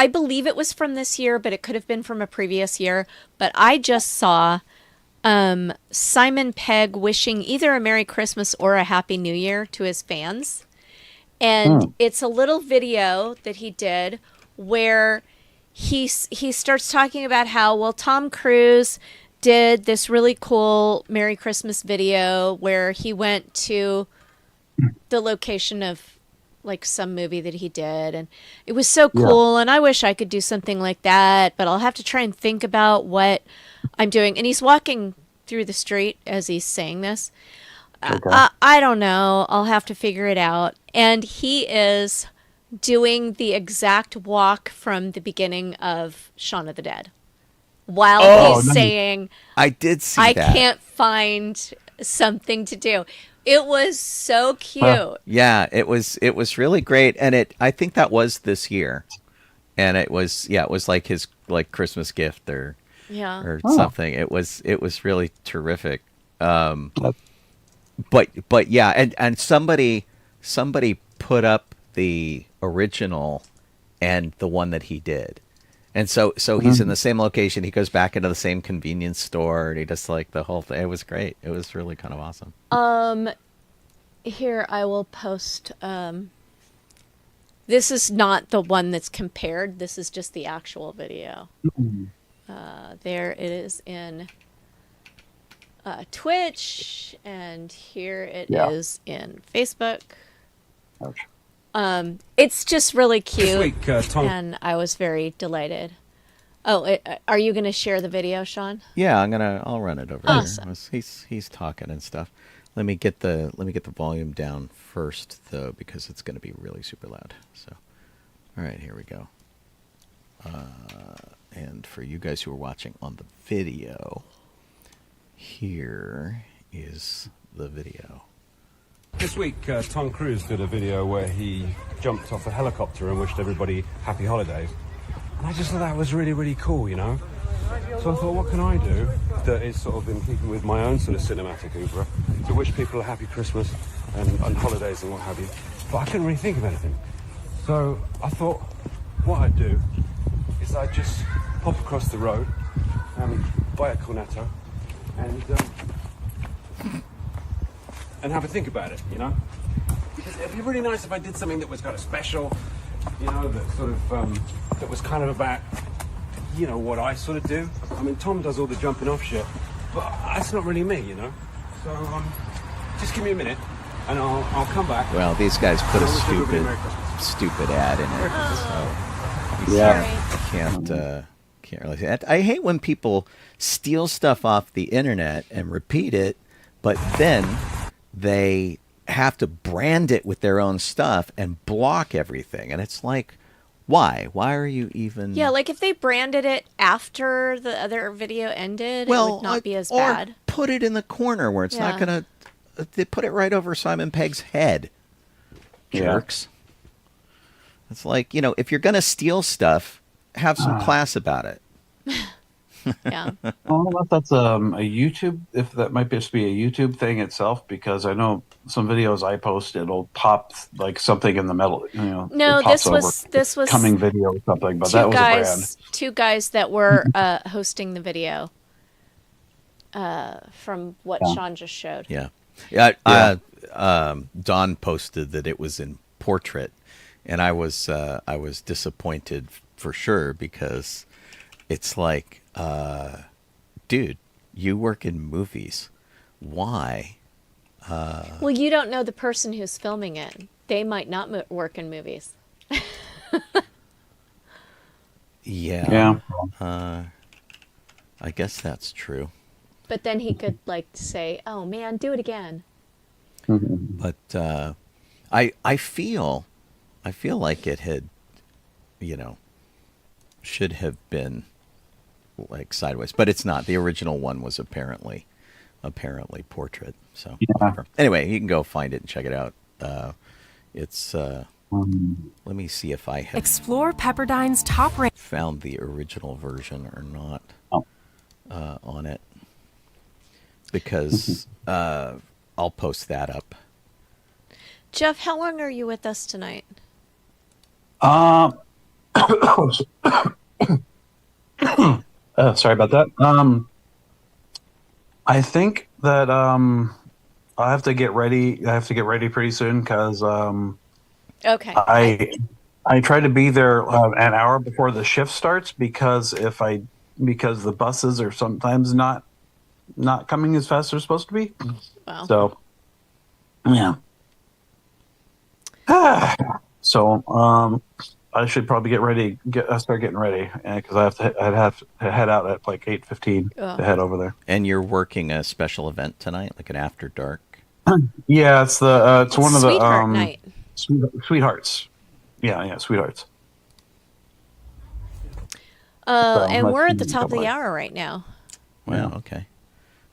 believe it was from this year, but it could have been from a previous year, but I just saw Simon Pegg wishing either a Merry Christmas or a Happy New Year to his fans. And it's a little video that he did where he starts talking about how, Tom Cruise did this really cool Merry Christmas video where he went to the location of some movie that he did, and it was so cool, and I wish I could do something like that, but I'll have to try and think about what I'm doing. And he's walking through the street as he's saying this. I don't know. I'll have to figure it out. And he is doing the exact walk from the beginning of Shaun of the Dead while he's saying, I did see I that. can't find something to do. It was so cute. Yeah, it was really great, and I think that was this year, and it was like his Christmas gift or something. It was really terrific. But yeah, and somebody put up the original and the one that he did. And so he's in the same location. He goes back into the same convenience store, and he does the whole thing. It was great. It was really kind of awesome. Here I will post. This is not the one that's compared. This is just the actual video. There it is in Twitch, and here it is in Facebook. Ouch. It's just really cute, This week, Tom. and I was very delighted. Oh, are you going to share the video, Sean? Yeah, I'll run it over Awesome. here. He's talking and stuff. Let me get the volume down first though, because it's going to be really super loud. So, all right, here we go. And for you guys who are watching on the video, here is the video. This week, Tom Cruise did a video where he jumped off a helicopter and wished everybody happy holidays. And I just thought that was really, really cool, you know? So I thought, what can I do that is sort of in keeping with my own sort of cinematic oeuvre to wish people a happy Christmas and holidays and what have you. But I couldn't really think of anything. So I thought what I'd do is I'd just pop across the road, buy a cornetto, and have a think about it, you know? Because it'd be really nice if I did something that was kind of special, you know, that sort of, that was kind of about, you know, what I sort of do. I mean, Tom does all the jumping off shit, but that's not really me, you know? So, just give me a minute, and I'll come back. Well, these guys put a I wish everybody Merry Christmas. stupid ad in it, so you can't really say that. I hate when people steal stuff off the internet and repeat it, but then they have to brand it with their own stuff and block everything, and it's like, why? Why are you even? Yeah, like if they branded it after the other video ended, it would not be as or bad. Put it in the corner where it's not gonna. They put it right over Simon Pegg's head. Jerks. It's like, you know, if you're gonna steal stuff, have some class about it. Yeah. I don't know if that's a YouTube, if that might just be a YouTube thing itself, because I know some videos I post, it'll pop like something in the middle, you know. No, it pops this was coming video or something, but that was a brand. Two guys that were hosting the video from what Sean just showed. Yeah. Don posted that it was in portrait, and I was disappointed for sure, because it's like, dude, you work in movies. Why? Well, you don't know the person who's filming it. They might not work in movies. Yeah. I guess that's true. But then he could like say, "Oh man, do it again." But I feel like it had, you know, should have been like sideways, but it's not. The original one was apparently portrait. So whatever. Anyway, you can go find it and check it out. It's let me see if I have Explore Pepperdine's top rank. found the original version or not on it, because I'll post that up. Jeff, how long are you with us tonight? Sorry about that. I think that I have to get ready. I have to get ready pretty soon, because Okay. I try to be there an hour before the shift starts, because the buses are sometimes not coming as fast as they're supposed to be. Wow. So yeah. So I should probably get ready. Start getting ready, because I'd have to head out at like 8:15 to head over there. And you're working a special event tonight, like an after dark. Yeah, it's it's one of the Sweetheart night. Sweethearts. Yeah, Sweethearts. And we're at the let's top of go the by. hour right now. Wow. Okay.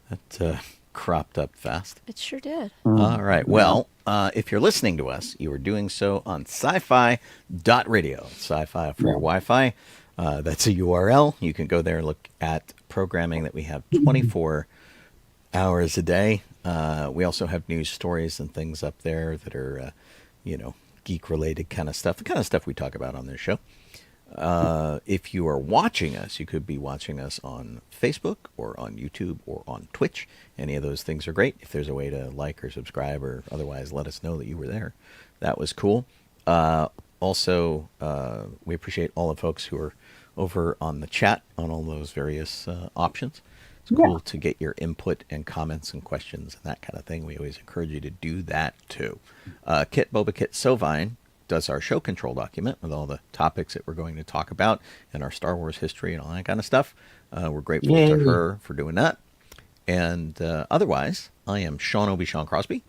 That cropped up fast. It sure did. All right. Well, if you're listening to us, you are doing so on sci-fi.radio. Sci-fi for your Wi-Fi. That's a URL. You can go there and look at programming that we have 24 hours a day. We also have news stories and things up there that are, geek-related kind of stuff, the kind of stuff we talk about on this show. If you are watching us, you could be watching us on Facebook or on YouTube or on Twitch. Any of those things are great. If there's a way to like or subscribe or otherwise let us know that you were there, that was cool. Also, we appreciate all the folks who are over on the chat on all those various options. It's cool to get your input and comments and questions and that kind of thing. We always encourage you to do that too. Kit Boba-Kit Sovine does our show control document with all the topics that we're going to talk about and our Star Wars history and all that kind of stuff. We're grateful to her for doing that. And otherwise, I am Sean Obi-Shawn Crosby.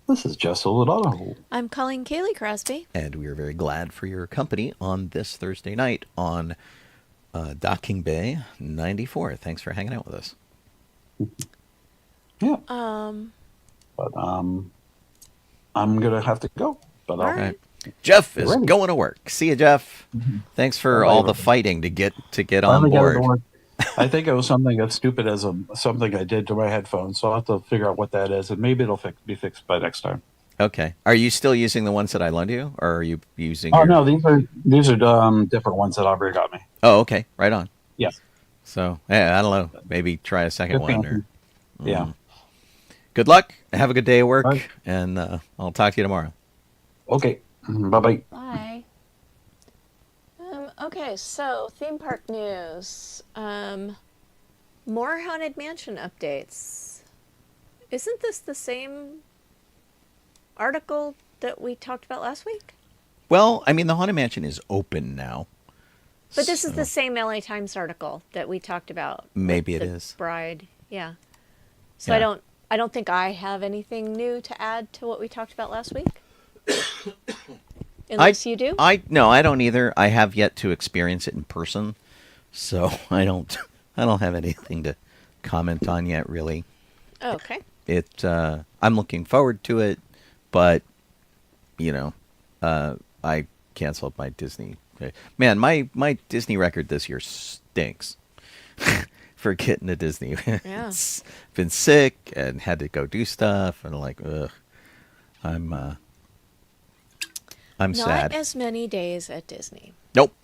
This is just a little Donoho. I'm calling Kaylee Crosby. And we are very glad for your company on this Thursday night on Docking Bay 94. Thanks for hanging out with us. Yeah. But I'm gonna have to go. But All right. Jeff is going to work. See you, Jeff. Thanks for all the fighting to get on board. I think it was something as stupid as something I did to my headphones, so I'll have to figure out what that is, and maybe it'll be fixed by next time. Okay. Are you still using the ones that I loaned you, or are you using? Oh no, these are different ones that Aubrey got me. Oh, okay. Right on. Yes. So yeah, I don't know. Maybe try a second one. Or, yeah. Good luck. Have a good day at work, Right. and I'll talk to you tomorrow. Okay. Bye-bye. Bye. Okay, so theme park news. More Haunted Mansion updates. Isn't this the same article that we talked about last week? Well, I mean, the Haunted Mansion is open now. But this is the same LA Times article that we talked about. Maybe it the is. Bride, yeah. So Yeah. I don't think I have anything new to add to what we talked about last week. Unless you do? No, I don't either. I have yet to experience it in person, so I don't have anything to comment on yet, really. Oh, okay. I'm looking forward to it, but I canceled my Disney. Man, my Disney record this year stinks. For getting to Disney. Yeah. It's been sick and had to go do stuff, and ugh. I'm sad. Not as many days at Disney. Nope.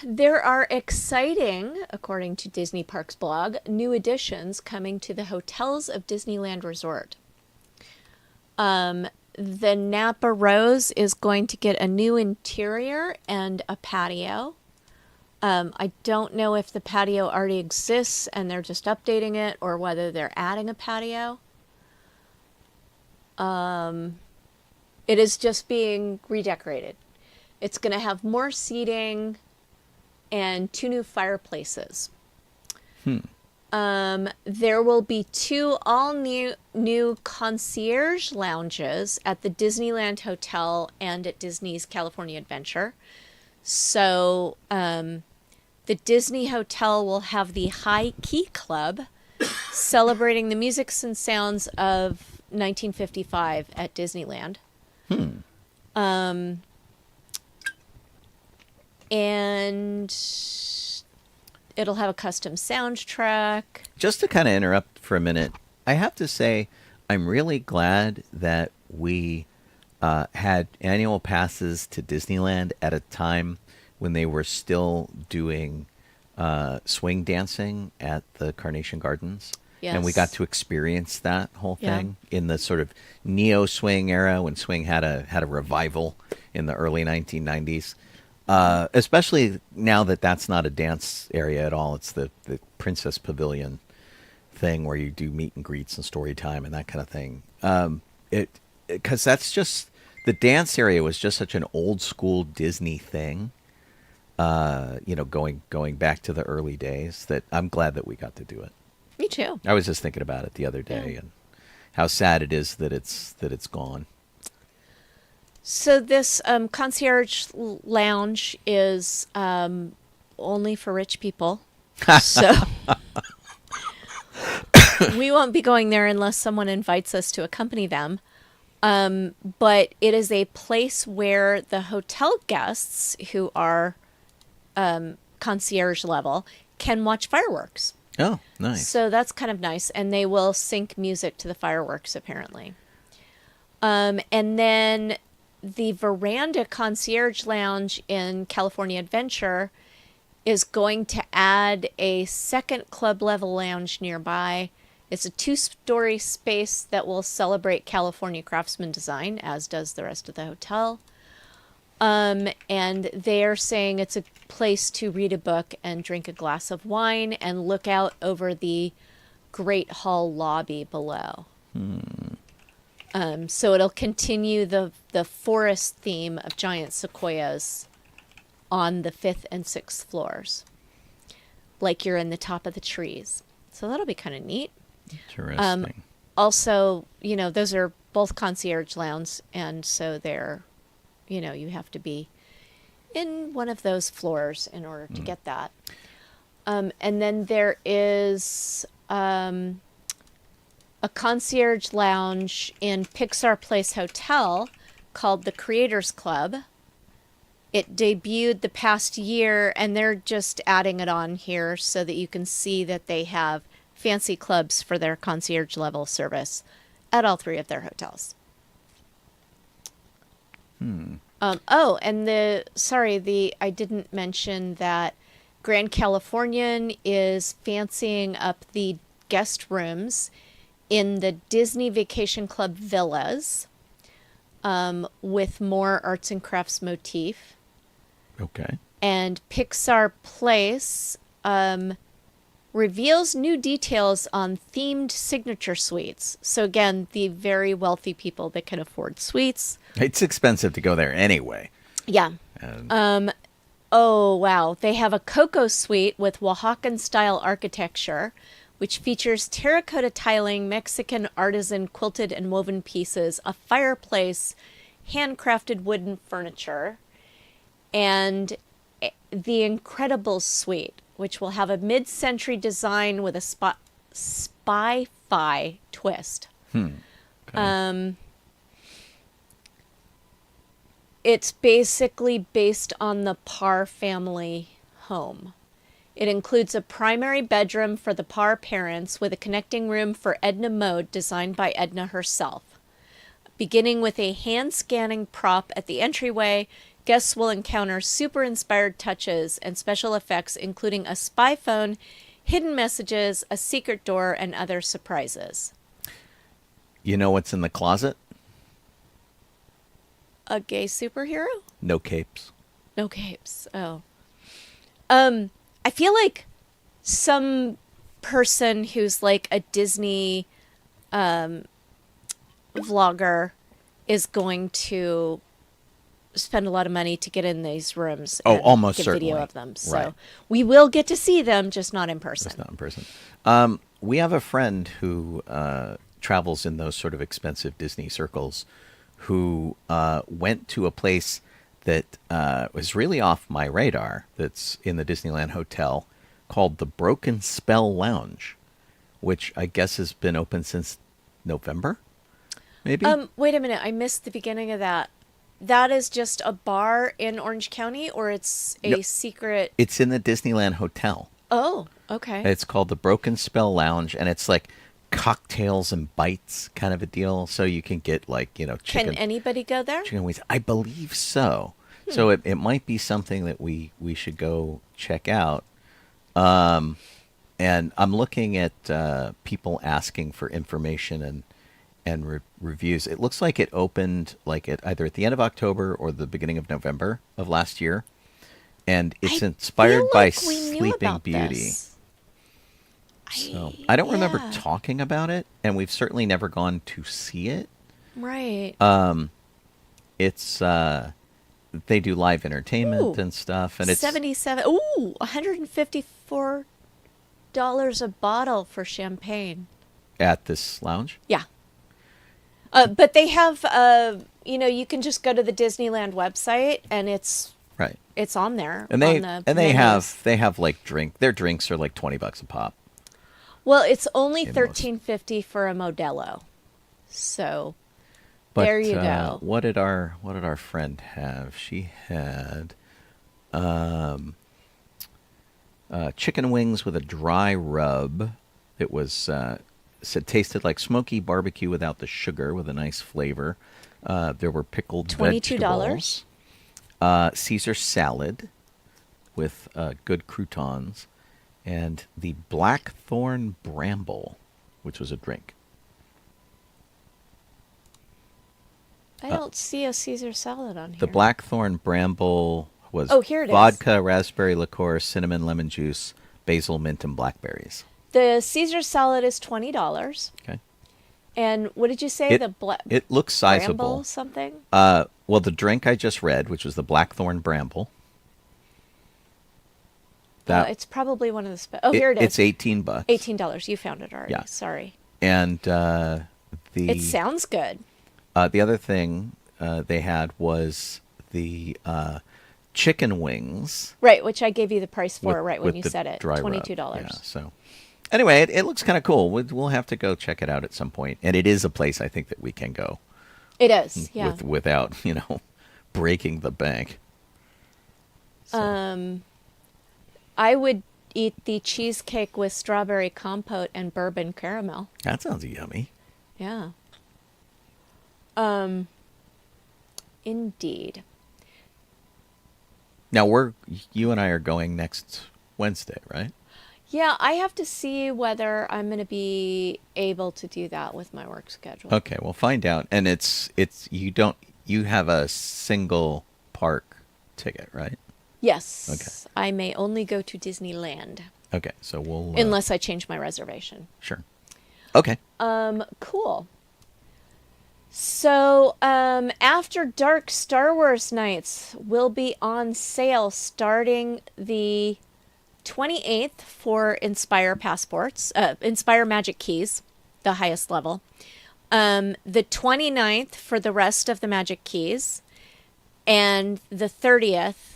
There are exciting, according to Disney Parks blog, new additions coming to the hotels of Disneyland Resort. The Napa Rose is going to get a new interior and a patio. I don't know if the patio already exists and they're just updating it, or whether they're adding a patio. It is just being redecorated. It's going to have more seating and 2 new fireplaces. There will be 2 all-new concierge lounges at the Disneyland Hotel and at Disney's California Adventure. So the Disney Hotel will have the High Key Club, celebrating the musics and sounds of 1955 at Disneyland. And it'll have a custom soundtrack. Just to kind of interrupt for a minute, I have to say I'm really glad that we had annual passes to Disneyland at a time when they were still doing swing dancing at the Carnation Gardens. Yes. And we got to experience that whole Yeah. thing in the sort of neo-swing era when swing had a revival in the early 1990s. Especially now that that's not a dance area at all. It's the Princess Pavilion thing where you do meet and greets and story time and that kind of thing. Because that's just, the dance area was just such an old school Disney thing. Going back to the early days, that I'm glad that we got to do it. Me too. I was just thinking about it the other day and how sad it is that it's gone. So this concierge lounge is only for rich people. So we won't be going there unless someone invites us to accompany them. But it is a place where the hotel guests who are concierge level can watch fireworks. Oh, nice. So that's kind of nice. And they will sync music to the fireworks, apparently. And then the Veranda Concierge Lounge in California Adventure is going to add a second club level lounge nearby. It's a 2-story space that will celebrate California craftsman design, as does the rest of the hotel. And they're saying it's a place to read a book and drink a glass of wine and look out over the Great Hall lobby below. So it'll continue the forest theme of giant sequoias on the 5th and 6th floors, like you're in the top of the trees. So that'll be kind of neat. Interesting. Also, those are both concierge lounges, and so they're, you have to be in one of those floors in order to get that. And then there is a concierge lounge in Pixar Place Hotel called the Creators Club. It debuted the past year, and they're just adding it on here so that you can see that they have fancy clubs for their concierge level service at all 3 of their hotels. And I didn't mention that Grand Californian is fancying up the guest rooms in the Disney Vacation Club villas with more arts and crafts motif. Okay. And Pixar Place reveals new details on themed signature suites. So again, the very wealthy people that can afford suites. It's expensive to go there anyway. Yeah. Oh, wow. They have a Coco suite with Oaxacan-style architecture, which features terracotta tiling, Mexican artisan quilted and woven pieces, a fireplace, handcrafted wooden furniture, and the Incredible Suite, which will have a mid-century design with a spy-fi twist. Okay. It's basically based on the Parr family home. It includes a primary bedroom for the Parr parents with a connecting room for Edna Mode designed by Edna herself. Beginning with a hand-scanning prop at the entryway, guests will encounter super-inspired touches and special effects, including a spy phone, hidden messages, a secret door, and other surprises. You know what's in the closet? A gay superhero? No capes. No capes. Oh. I feel like some person who's like a Disney vlogger is going to spend a lot of money to get in these rooms. Oh, and almost get certainly. video of them. So Right. we will get to see them, just not in person. It's not in person. We have a friend who travels in those sort of expensive Disney circles who went to a place that was really off my radar that's in the Disneyland Hotel called the Broken Spell Lounge, which I guess has been open since November, maybe? Wait a minute. I missed the beginning of that. That is just a bar in Orange County, or it's a secret? It's in the Disneyland Hotel. Oh, okay. It's called the Broken Spell Lounge, and it's like cocktails and bites kind of a deal. So you can get like, chicken. Can anybody go there? Chicken wings. I believe so. So it might be something that we should go check out. And I'm looking at people asking for information and reviews. It looks like it opened like either at the end of October or the beginning of November of last year. And it's inspired by Sleeping Beauty. So I don't remember talking about it, and we've certainly never gone to see it. Right. It's they do live entertainment and stuff, and it's $77. Ooh, $154 a bottle for champagne at this lounge. Yeah. But they have, you can just go to the Disneyland website, and it's right. It's on there. And they have like their drinks are like $20 a pop. Well, it's only $13.50 for a Modelo. So there you go. What did our friend have? She had chicken wings with a dry rub. It was said tasted like smoky barbecue without the sugar, with a nice flavor. There were pickled $22. vegetables. Caesar salad with good croutons, and the Blackthorn Bramble, which was a drink. I don't see a Caesar salad on here. The blackthorn bramble was here it is. vodka, raspberry liqueur, cinnamon, lemon juice, basil, mint, and blackberries. The Caesar salad is $20. Okay. And what did you say? It looks sizable. Bramble something? Well, the drink I just read, which was the blackthorn bramble. It's probably one of the... here it is. It's $18. $18. You found it already. Yeah. Sorry. And It sounds good. the other thing they had was the chicken wings. Right, which I gave you the price for with when you the said it. dry rub. $22. Yeah, so anyway, it looks kind of cool. We'll have to go check it out at some point. And it is a place I think that we can go. It is, yeah. Without, breaking the bank. So. I would eat the cheesecake with strawberry compote and bourbon caramel. That sounds yummy. Yeah. Indeed. Now you and I are going next Wednesday, right? Yeah, I have to see whether I'm going to be able to do that with my work schedule. Okay, we'll find out. And you have a single park ticket, right? Yes. Okay. I may only go to Disneyland. Okay, so we'll... unless I change my reservation. Sure. Okay. Cool. So, after Dark Star Wars Nights will be on sale starting the 28th for Inspire passports, Inspire Magic Keys, the highest level. The 29th for the rest of the Magic Keys, and the 30th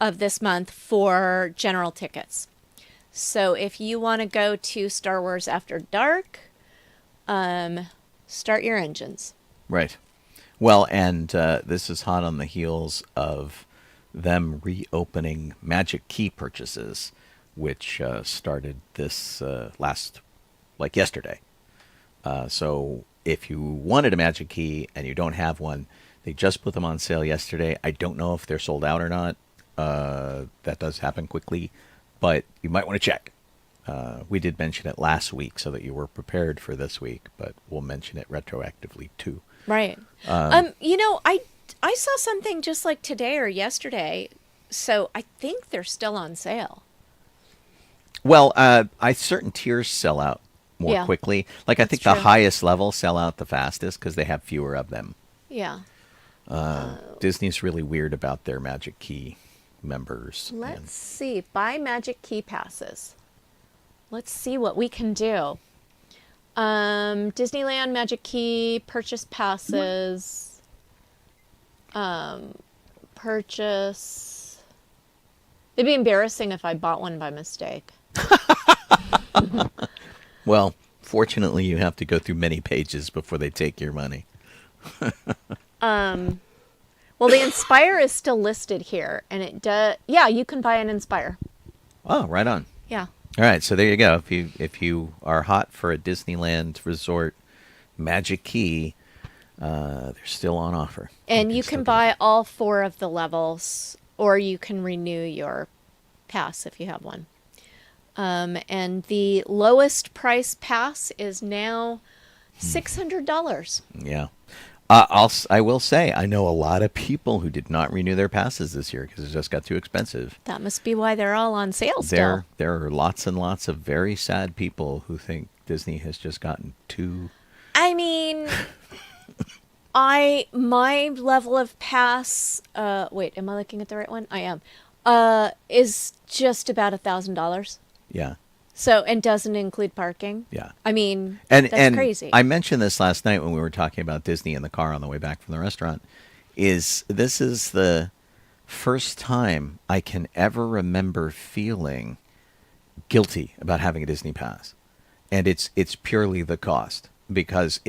of this month for general tickets. So if you want to go to Star Wars After Dark, start your engines. Right. Well, and this is hot on the heels of them reopening Magic Key purchases, which started this yesterday. So if you wanted a Magic Key and you don't have one, they just put them on sale yesterday. I don't know if they're sold out or not. That does happen quickly, but you might want to check. We did mention it last week so that you were prepared for this week, but we'll mention it retroactively too. Right. I saw something just like today or yesterday, so I think they're still on sale. Well, certain tiers sell out more quickly. Like I think the highest level sell out the fastest because they have fewer of them. Yeah. Disney's really weird about their Magic Key members. Let's see. Buy Magic Key passes. Let's see what we can do. Disneyland Magic Key purchase passes. Purchase. It'd be embarrassing if I bought one by mistake. Well, fortunately, you have to go through many pages before they take your money. Well, the Inspire is still listed here, and it does. Yeah, you can buy an Inspire. Oh, right on. Yeah. All right, so there you go. If you are hot for a Disneyland Resort Magic Key, they're still on offer. And you can buy all 4 of the levels, or you can renew your pass if you have one. And the lowest price pass is now $600. Yeah. I will say, I know a lot of people who did not renew their passes this year because it just got too expensive. That must be why they're all on sale still. There are lots and lots of very sad people who think Disney has just gotten too... I mean, my level of pass, wait, am I looking at the right one? I am. Is just about $1,000. Yeah. So, and doesn't include parking. Yeah. I mean, that's crazy. I mentioned this last night when we were talking about Disney in the car on the way back from the restaurant. This is the first time I can ever remember feeling guilty about having a Disney pass. And it's purely the cost. Because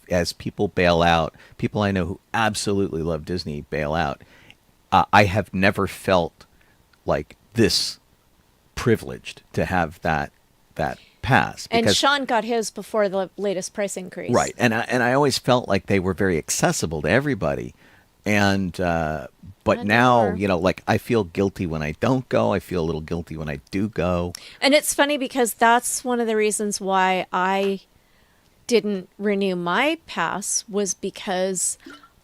as people bail out, people I know who absolutely love Disney bail out, I have never felt like this privileged to have that pass. And Sean got his before the latest price increase. Right. And I always felt like they were very accessible to everybody. And but now, I feel guilty when I don't go. I feel a little guilty when I do go. And it's funny because that's one of the reasons why I didn't renew my pass was because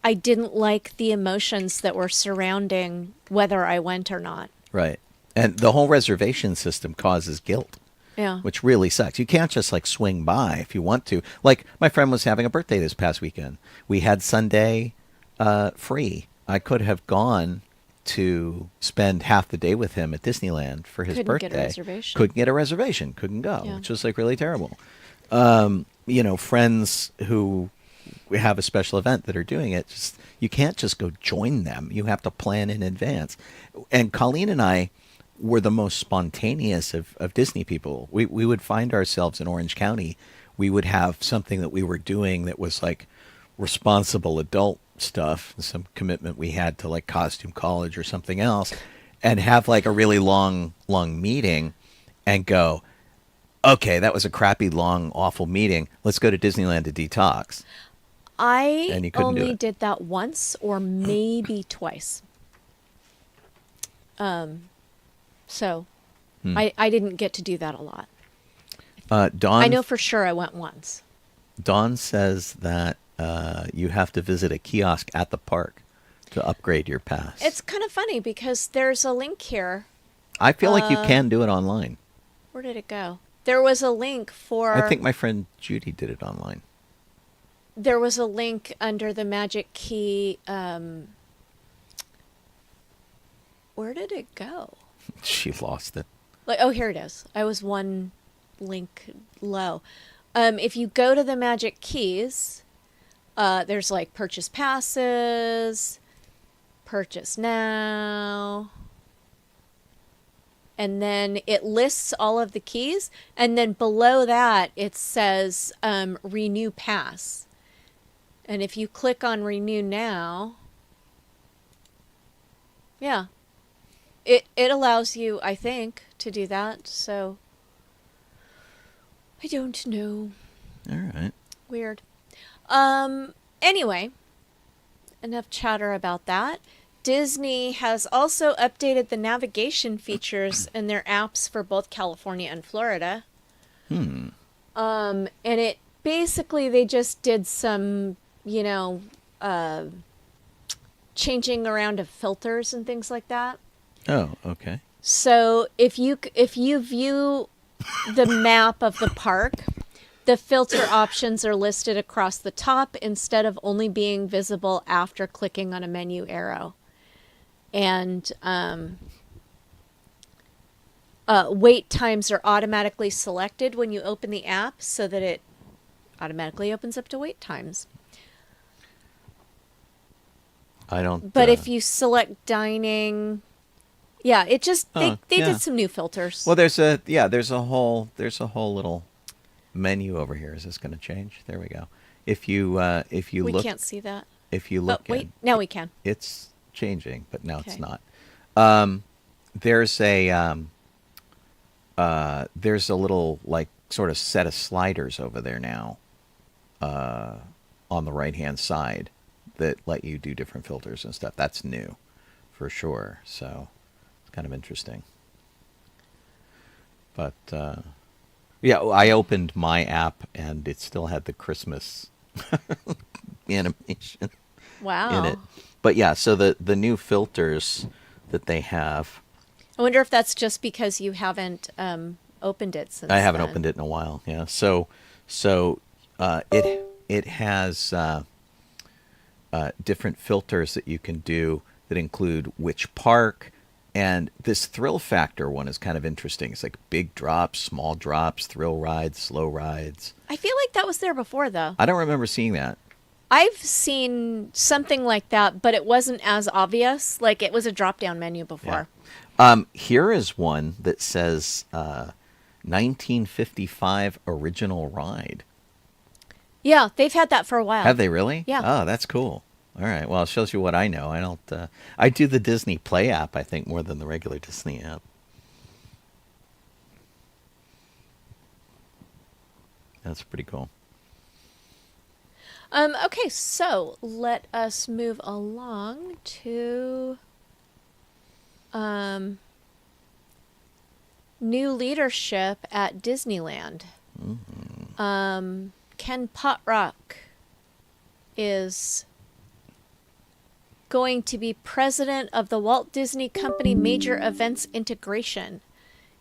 I didn't like the emotions that were surrounding whether I went or not. Right. And the whole reservation system causes guilt. Yeah. Which really sucks. You can't just like swing by if you want to. Like my friend was having a birthday this past weekend. We had Sunday free. I could have gone to spend half the day with him at Disneyland for his birthday. Couldn't get a reservation. Couldn't get a reservation. Couldn't go, Yeah. which was like really terrible. Friends who have a special event that are doing it, just you can't just go join them. You have to plan in advance. And Colleen and I were the most spontaneous of Disney people. We would find ourselves in Orange County. We would have something that we were doing that was like responsible adult stuff, some commitment we had to like costume college or something else, and have like a really long meeting and go, okay, that was a crappy, long, awful meeting. Let's go to Disneyland to detox. And you I couldn't do only it. did that once or maybe twice. So I didn't get to do that a lot. Dawn, I know for sure I went once. Dawn says that you have to visit a kiosk at the park to upgrade your pass. It's kind of funny because there's a link here. I feel like you can do it online. Where did it go? There was a link for... I think my friend Judy did it online. There was a link under the Magic Key. Where did it go? She lost it. Like, oh, here it is. I was one link low. If you go to the Magic Keys, there's like purchase passes, purchase now, and then it lists all of the keys, and then below that it says renew pass. And if you click on renew now, yeah, it allows you, I think, to do that. So I don't know. All right. Weird. Anyway, enough chatter about that. Disney has also updated the navigation features in their apps for both California and Florida. And it basically, they just did some, changing around of filters and things like that. Oh, okay. So if you view the map of the park, the filter options are listed across the top instead of only being visible after clicking on a menu arrow. And wait times are automatically selected when you open the app so that it automatically opens up to wait times. I don't. But if you select dining, yeah, it just they did some new filters. Well, there's a whole little menu over here. Is this going to change? There we go. If you we look, can't see that. if you look, But wait, now we can. it's changing, but now it's Okay. not. There's a little like sort of set of sliders over there now, on the right hand side that let you do different filters and stuff. That's new, for sure. So it's kind of interesting. But yeah, I opened my app and it still had the Christmas animation Wow. in it. But yeah, so the new filters that they have, I wonder if that's just because you haven't opened it since I haven't then. opened it in a while. Yeah, so it has different filters that you can do that include which park, and this thrill factor one is kind of interesting. It's like big drops, small drops, thrill rides, slow rides. I feel like that was there before, though. I don't remember seeing that. I've seen something like that, but it wasn't as obvious. Like, it was a drop-down menu before. Here is one that says 1955 original ride. Yeah, they've had that for a while. Have they really? Yeah. Oh, that's cool. All right. Well, it shows you what I know. I don't. I do the Disney Play app, I think, more than the regular Disney app. That's pretty cool. Okay, so let us move along to new leadership at Disneyland. Ken Potrock is going to be president of the Walt Disney Company Major Events Integration.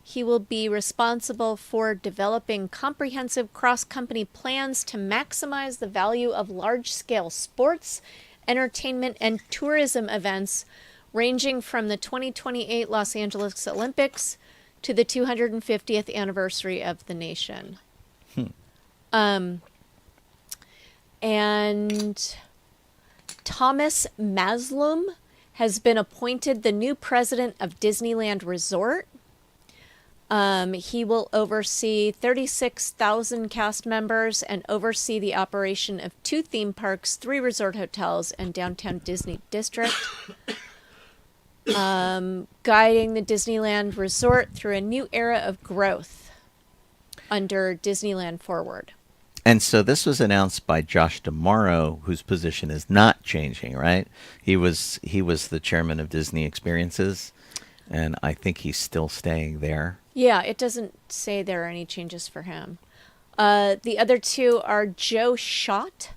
He will be responsible for developing comprehensive cross-company plans to maximize the value of large-scale sports, entertainment, and tourism events ranging from the 2028 Los Angeles Olympics to the 250th anniversary of the nation. And Thomas Maslum has been appointed the new president of Disneyland Resort. He will oversee 36,000 cast members and oversee the operation of 2 theme parks, 3 resort hotels, and downtown Disney District. Guiding the Disneyland Resort through a new era of growth under Disneyland Forward. And so this was announced by Josh D'Amaro, whose position is not changing, right? He was the chairman of Disney Experiences, and I think he's still staying there. Yeah, it doesn't say there are any changes for him. The other 2 are Joe Schott,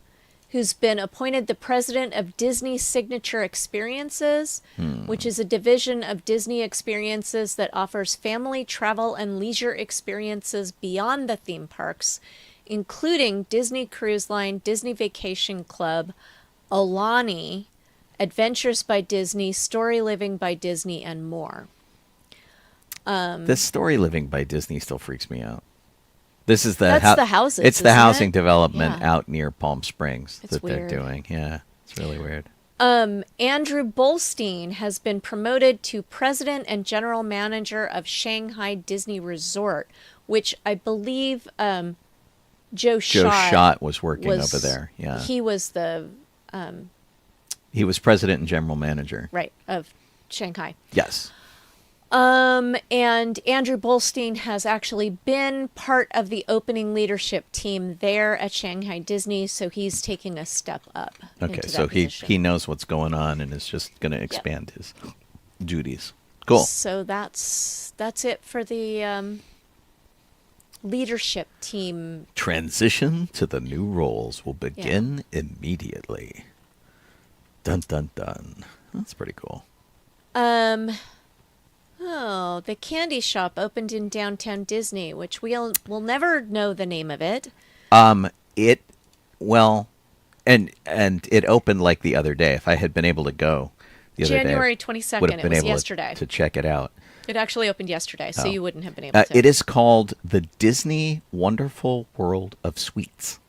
who's been appointed the president of Disney Signature Experiences, which is a division of Disney Experiences that offers family, travel, and leisure experiences beyond the theme parks, including Disney Cruise Line, Disney Vacation Club, Aulani, Adventures by Disney, Story Living by Disney, and more. This Story Living by Disney still freaks me out. This is That's the houses. It's the isn't housing it? development Yeah. out near Palm Springs It's that they're weird. doing. Yeah, it's really weird. Andrew Bolstein has been promoted to president and general manager of Shanghai Disney Resort, which I believe Joe Schott was working over there. Yeah, He was the he was president and general manager. right of Shanghai. Yes. And Andrew Bolstein has actually been part of the opening leadership team there at Shanghai Disney, so he's taking a step up. Okay, into so that position. he knows what's going on and is just going to expand his duties. Cool. So that's it for the leadership team. Transition to the new roles will begin immediately. Dun dun dun. That's pretty cool. Oh, the candy shop opened in downtown Disney, which we'll never know the name of it. And it opened like the other day. If I had been able to go the other January day, 22nd. would have It been was able yesterday. to check it out. It actually opened yesterday, so you wouldn't have been able to. It is called the Disney Wonderful World of Sweets.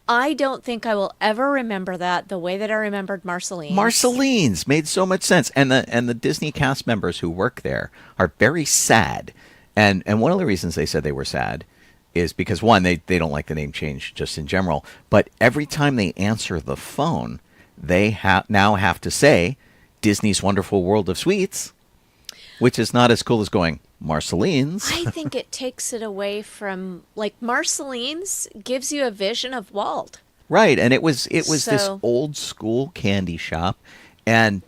I don't think I will ever remember that the way that I remembered Marceline's. Marceline's made so much sense, and the Disney cast members who work there are very sad, and one of the reasons they said they were sad is because one, they don't like the name change just in general, but every time they answer the phone, they now have to say Disney's Wonderful World of Sweets, which is not as cool as going Marceline's. I think it takes it away from, like, Marceline's gives you a vision of Walt. Right, and it was this So- old school candy shop, and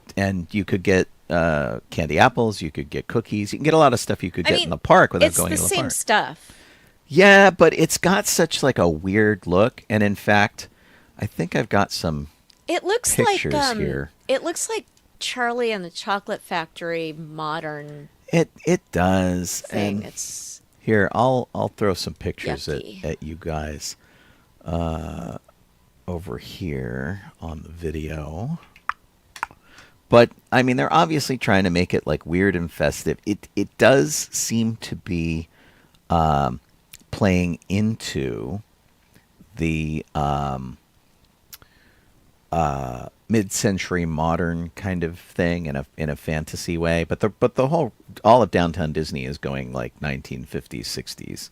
you could get candy apples, you could get cookies, you can get a lot of stuff you could get in the park without going to the It's the same park. stuff. Yeah, but it's got such like a weird look, and in fact, I think I've got some. It looks Pictures like here. It looks like Charlie and the Chocolate Factory modern It does. thing. And It's here, I'll throw some pictures Yucky. at you guys over here on the video. But I mean, they're obviously trying to make it like weird and festive. It does seem to be playing into the mid-century modern kind of thing in a fantasy way, but the all of downtown Disney is going like 1950s, 60s,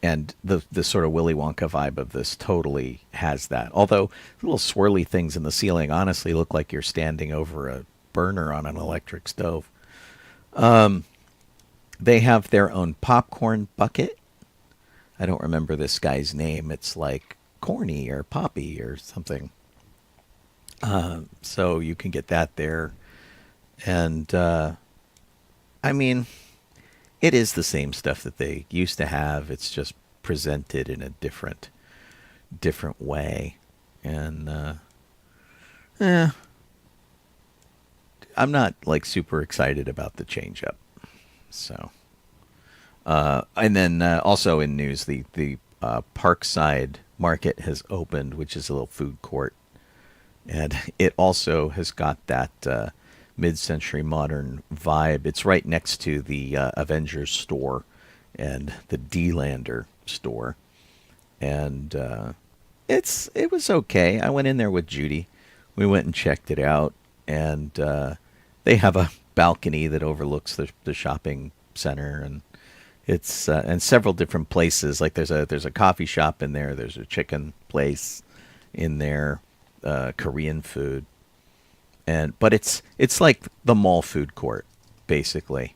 and the sort of Willy Wonka vibe of this totally has that. Although little swirly things in the ceiling honestly look like you're standing over a burner on an electric stove. They have their own popcorn bucket. I don't remember this guy's name. It's like Corny or Poppy or something. So you can get that there. And, I mean, it is the same stuff that they used to have. It's just presented in a different way. And, I'm not like super excited about the change up. So, and then also in news, the Parkside Market has opened, which is a little food court, and it also has got that mid-century modern vibe. It's right next to the Avengers store and the D-Lander store, and it was okay. I went in there with Judy. We went and checked it out, and they have a balcony that overlooks the shopping center, and it's and several different places. Like there's a coffee shop in there. There's a chicken place in there, Korean food, but it's like the mall food court, basically,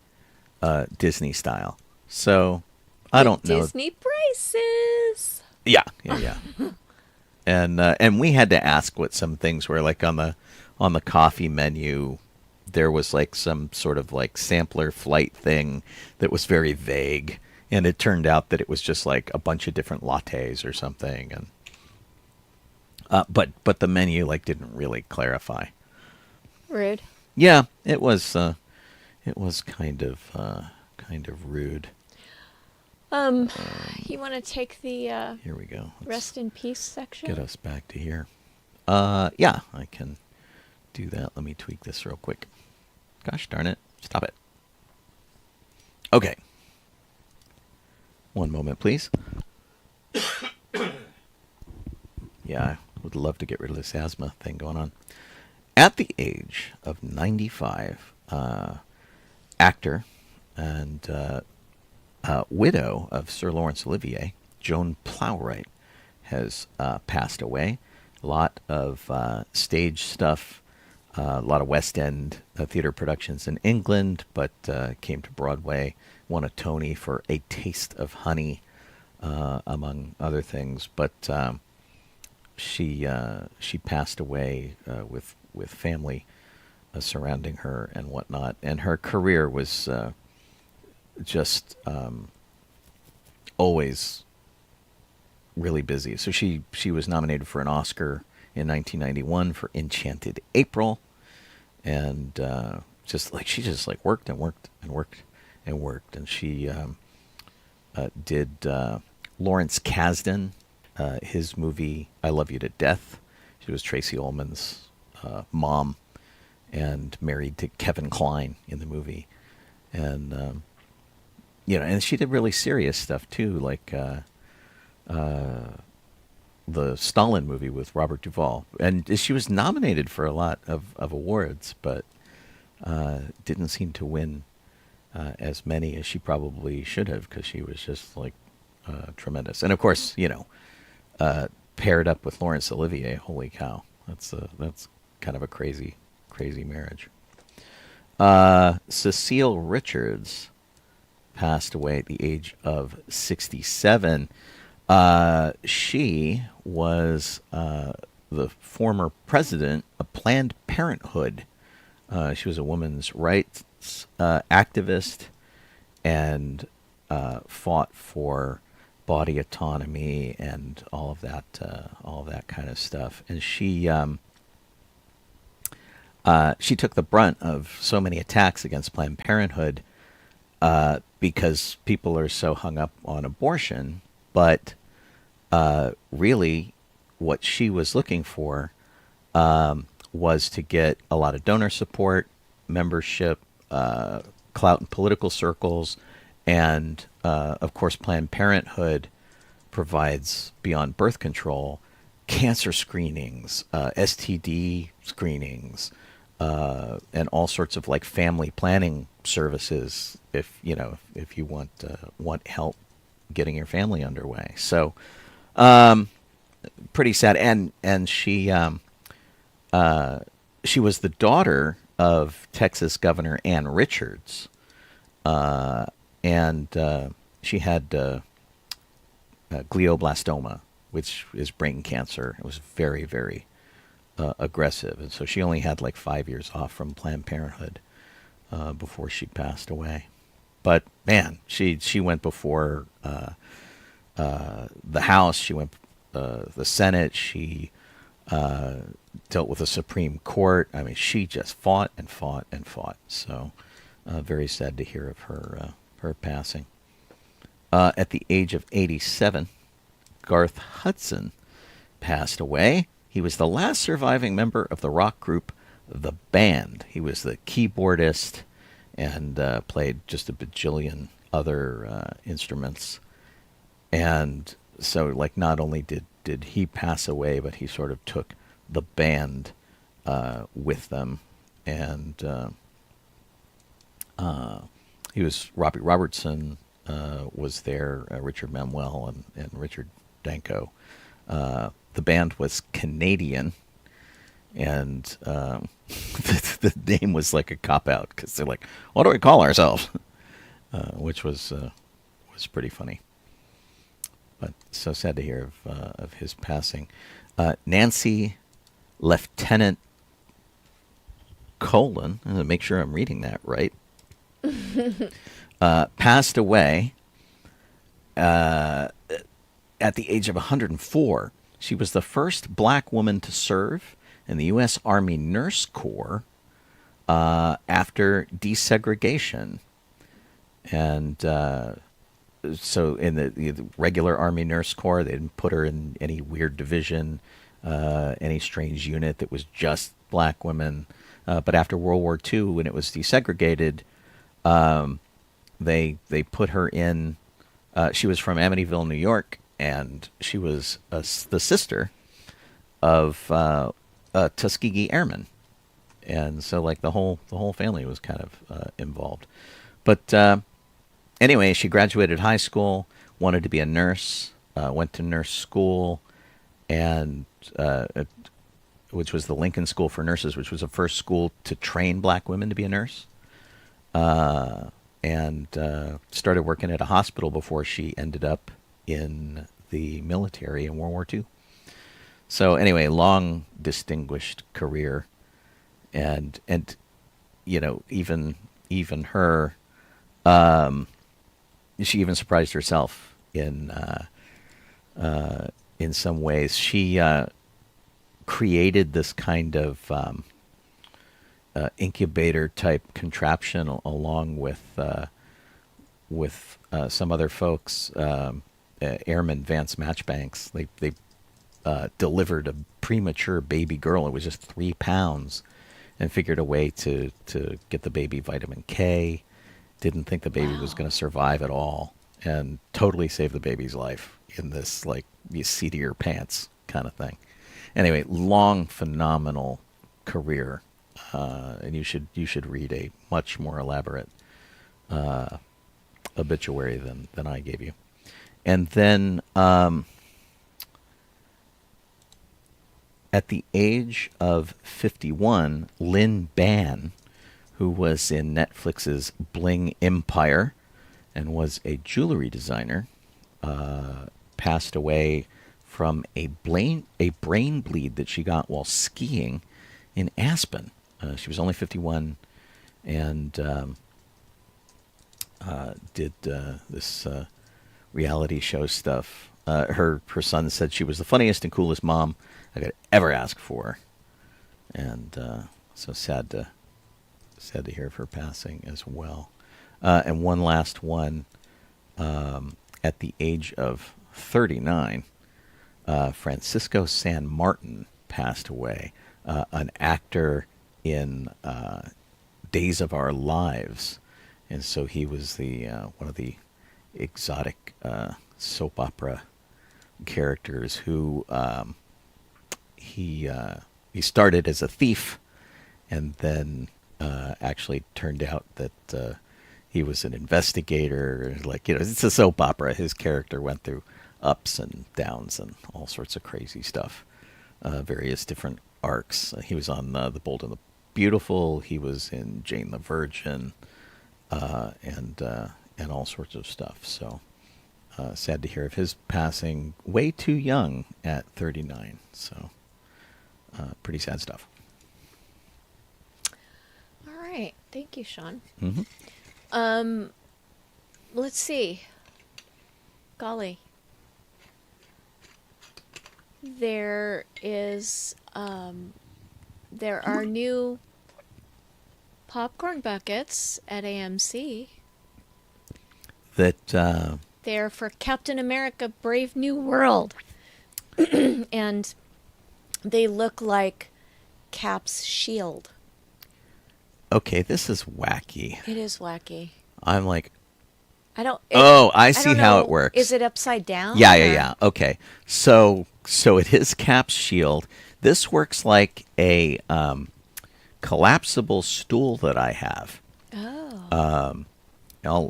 Disney style. So I don't know. Disney prices. Yeah. And we had to ask what some things were. Like on the coffee menu, there was like some sort of like sampler flight thing that was very vague, and it turned out that it was just like a bunch of different lattes or something. And but the menu like didn't really clarify. Rude. Yeah, it was kind of rude. You want to take the Here we go. Let's rest in peace section? get us back to here. Yeah, I can do that. Let me tweak this real quick. Gosh darn it. Stop it. Okay. One moment, please. Yeah, I would love to get rid of this asthma thing going on. At the age of 95, actor and widow of Sir Laurence Olivier, Joan Plowright, has passed away. A lot of stage stuff, a lot of West End theater productions in England, but came to Broadway, won a Tony for A Taste of Honey, among other things. But she passed away with family surrounding her and whatnot, and her career was just always really busy. So she was nominated for an Oscar in 1991 for Enchanted April, and she just worked and worked and worked and worked. And she did Lawrence Kasdan, his movie I Love You to Death. She was Tracy Ullman's mom, and married to Kevin Kline in the movie, and and she did really serious stuff too, like the Stalin movie with Robert Duvall, and she was nominated for a lot of awards, but didn't seem to win as many as she probably should have, because she was just like tremendous. And of course, paired up with Laurence Olivier, holy cow, that's kind of a crazy marriage. Cecile Richards passed away at the age of 67. She was the former president of Planned Parenthood. She was a women's rights activist, and fought for body autonomy and all of that kind of stuff. And she took the brunt of so many attacks against Planned Parenthood because people are so hung up on abortion. But really, what she was looking for was to get a lot of donor support, membership, clout in political circles, and of course, Planned Parenthood provides, beyond birth control, cancer screenings, STD screenings, and all sorts of like family planning services if you want help getting your family underway. So pretty sad. And she was the daughter of Texas Governor Ann Richards, and she had glioblastoma, which is brain cancer. It was very, very aggressive, and so she only had like 5 years off from Planned Parenthood before she passed away. But man, she went before the House. She went the Senate. She dealt with the Supreme Court. I mean, she just fought and fought and fought. So very sad to hear of her passing. At the age of 87, Garth Hudson passed away. He was the last surviving member of the rock group The Band. He was the keyboardist and played just a bajillion other instruments. And so, like, not only did he pass away, but he sort of took the band with them. And he was, Robbie Robertson was there, Richard Manuel and Richard Danko. The band was Canadian, and the name was like a cop-out, because they're like, what do we call ourselves? Which was pretty funny. But so sad to hear of his passing. Nancy Lieutenant Colleen, I'm going to make sure I'm reading that right, passed away at the age of 104. She was the first black woman to serve in the U.S. Army Nurse Corps after desegregation. And so in the regular Army Nurse Corps, they didn't put her in any weird division, any strange unit that was just black women. But after World War II, when it was desegregated, they put her in. She was from Amityville, New York, and she was the sister of Tuskegee Airmen, and so like the whole family was kind of involved. But anyway, she graduated high school, wanted to be a nurse, went to nurse school, and which was the Lincoln School for Nurses, which was the first school to train black women to be a nurse. And started working at a hospital before she ended up in the military in World War II. So anyway, long, distinguished career. And you know, even her, she even surprised herself in some ways. She created this kind of incubator type contraption along with some other folks, Airman Vance Matchbanks. They delivered a premature baby girl. It was just 3 pounds, and figured a way to get the baby vitamin K. Didn't think the baby was going to survive at all, and totally saved the baby's life in this, like, you see to your pants kind of thing. Anyway, long, phenomenal career. And you should read a much more elaborate obituary than I gave you. And then at the age of 51, Lynn Ban, who was in Netflix's Bling Empire and was a jewelry designer, passed away from a brain bleed that she got while skiing in Aspen. She was only 51 and did this reality show stuff. Her son said she was the funniest and coolest mom I could ever ask for. And so sad to hear of her passing as well. And one last one, at the age of 39, Francisco San Martin passed away, an actor in Days of Our Lives. And so he was the one of the exotic soap opera characters who he started as a thief, and then actually turned out that he was an investigator. Like, you know, it's a soap opera. His character went through ups and downs and all sorts of crazy stuff, various different arcs. He was on The Bold and the Beautiful. He was in Jane the Virgin, and all sorts of stuff. So sad to hear of his passing way too young at 39. So pretty sad stuff. All right. Thank you, Sean. Mm-hmm. Let's see. Golly. There is there are new popcorn buckets at AMC. That They're for Captain America Brave New World. And they look like Cap's shield. okay, this is wacky. It is wacky. I'm like, I don't. I see don't how know. it works. Is it upside down? Yeah. Okay, so it is Cap's shield. This works like a collapsible stool that I have. Oh.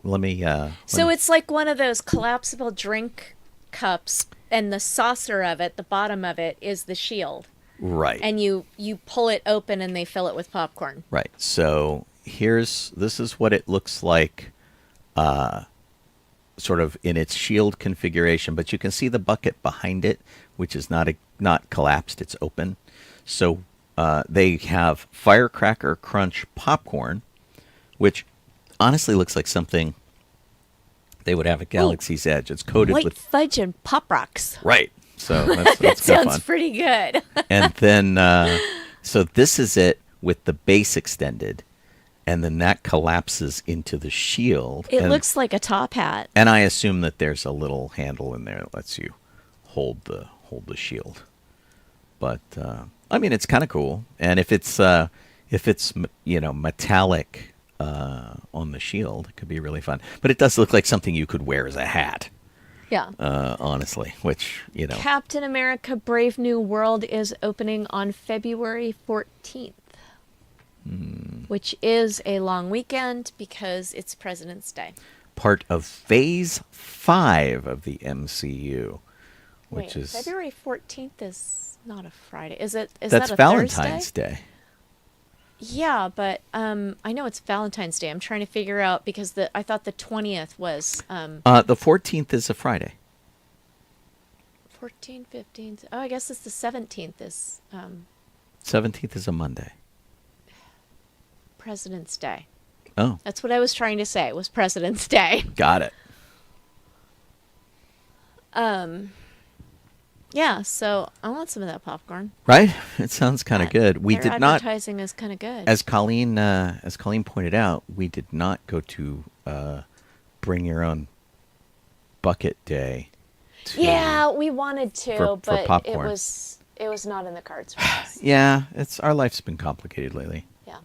Let me. So it's like one of those collapsible drink cups, and the saucer of it, the bottom of it, is the shield. Right. And you pull it open, and they fill it with popcorn. Right. So this is what it looks like, sort of in its shield configuration. But you can see the bucket behind it, which is not collapsed; it's open. So they have Firecracker Crunch popcorn, which honestly looks like something they would have at Galaxy's Edge. It's coated White with fudge and Pop Rocks. right. So That that's sounds fun. pretty good. And then so this is it with the base extended, and then that collapses into the shield. It and, looks like a top hat. and I assume that there's a little handle in there that lets you hold the shield. But I mean, it's kind of cool. And if it's metallic on the shield, it could be really fun. But it does look like something you could wear as a hat. Yeah. Honestly, which Captain America Brave New World is opening on February 14th, which is a long weekend because it's President's Day. part of Phase 5 of the MCU, which Wait, is February 14th is not a Friday. Is that a Valentine's Thursday? Day. Yeah, but I know it's Valentine's Day. I'm trying to figure out because I thought the 20th was The 14th is a Friday. 14, 15. Oh, I guess it's the 17th is 17th is a Monday. President's Day. Oh, That's what I was trying to say. Was President's Day. got it. Yeah, so I want some of that popcorn. Right? It sounds kind of good. We Their did not, advertising is kind of good. as Colleen pointed out, we did not go to Bring Your Own Bucket Day. Yeah, we wanted to, for but it popcorn. was not in the cards for us. Yeah, our life's been complicated lately. Yeah.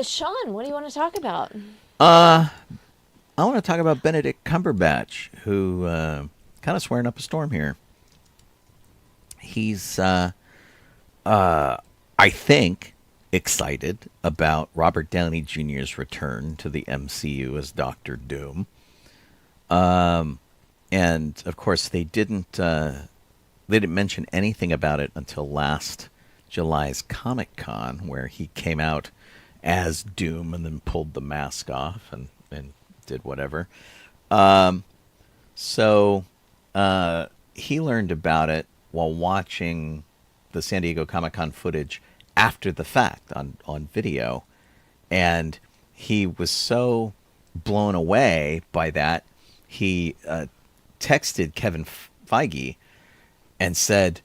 Sean, what do you want to talk about? I want to talk about Benedict Cumberbatch, who kind of swearing up a storm here. He's, I think, excited about Robert Downey Jr.'s return to the MCU as Doctor Doom. And of course, they didn't mention anything about it until last July's Comic-Con, where he came out as Doom and then pulled the mask off and did whatever. So he learned about it while watching the San Diego Comic-Con footage after the fact on video. And he was so blown away by that, he texted Kevin Feige and said,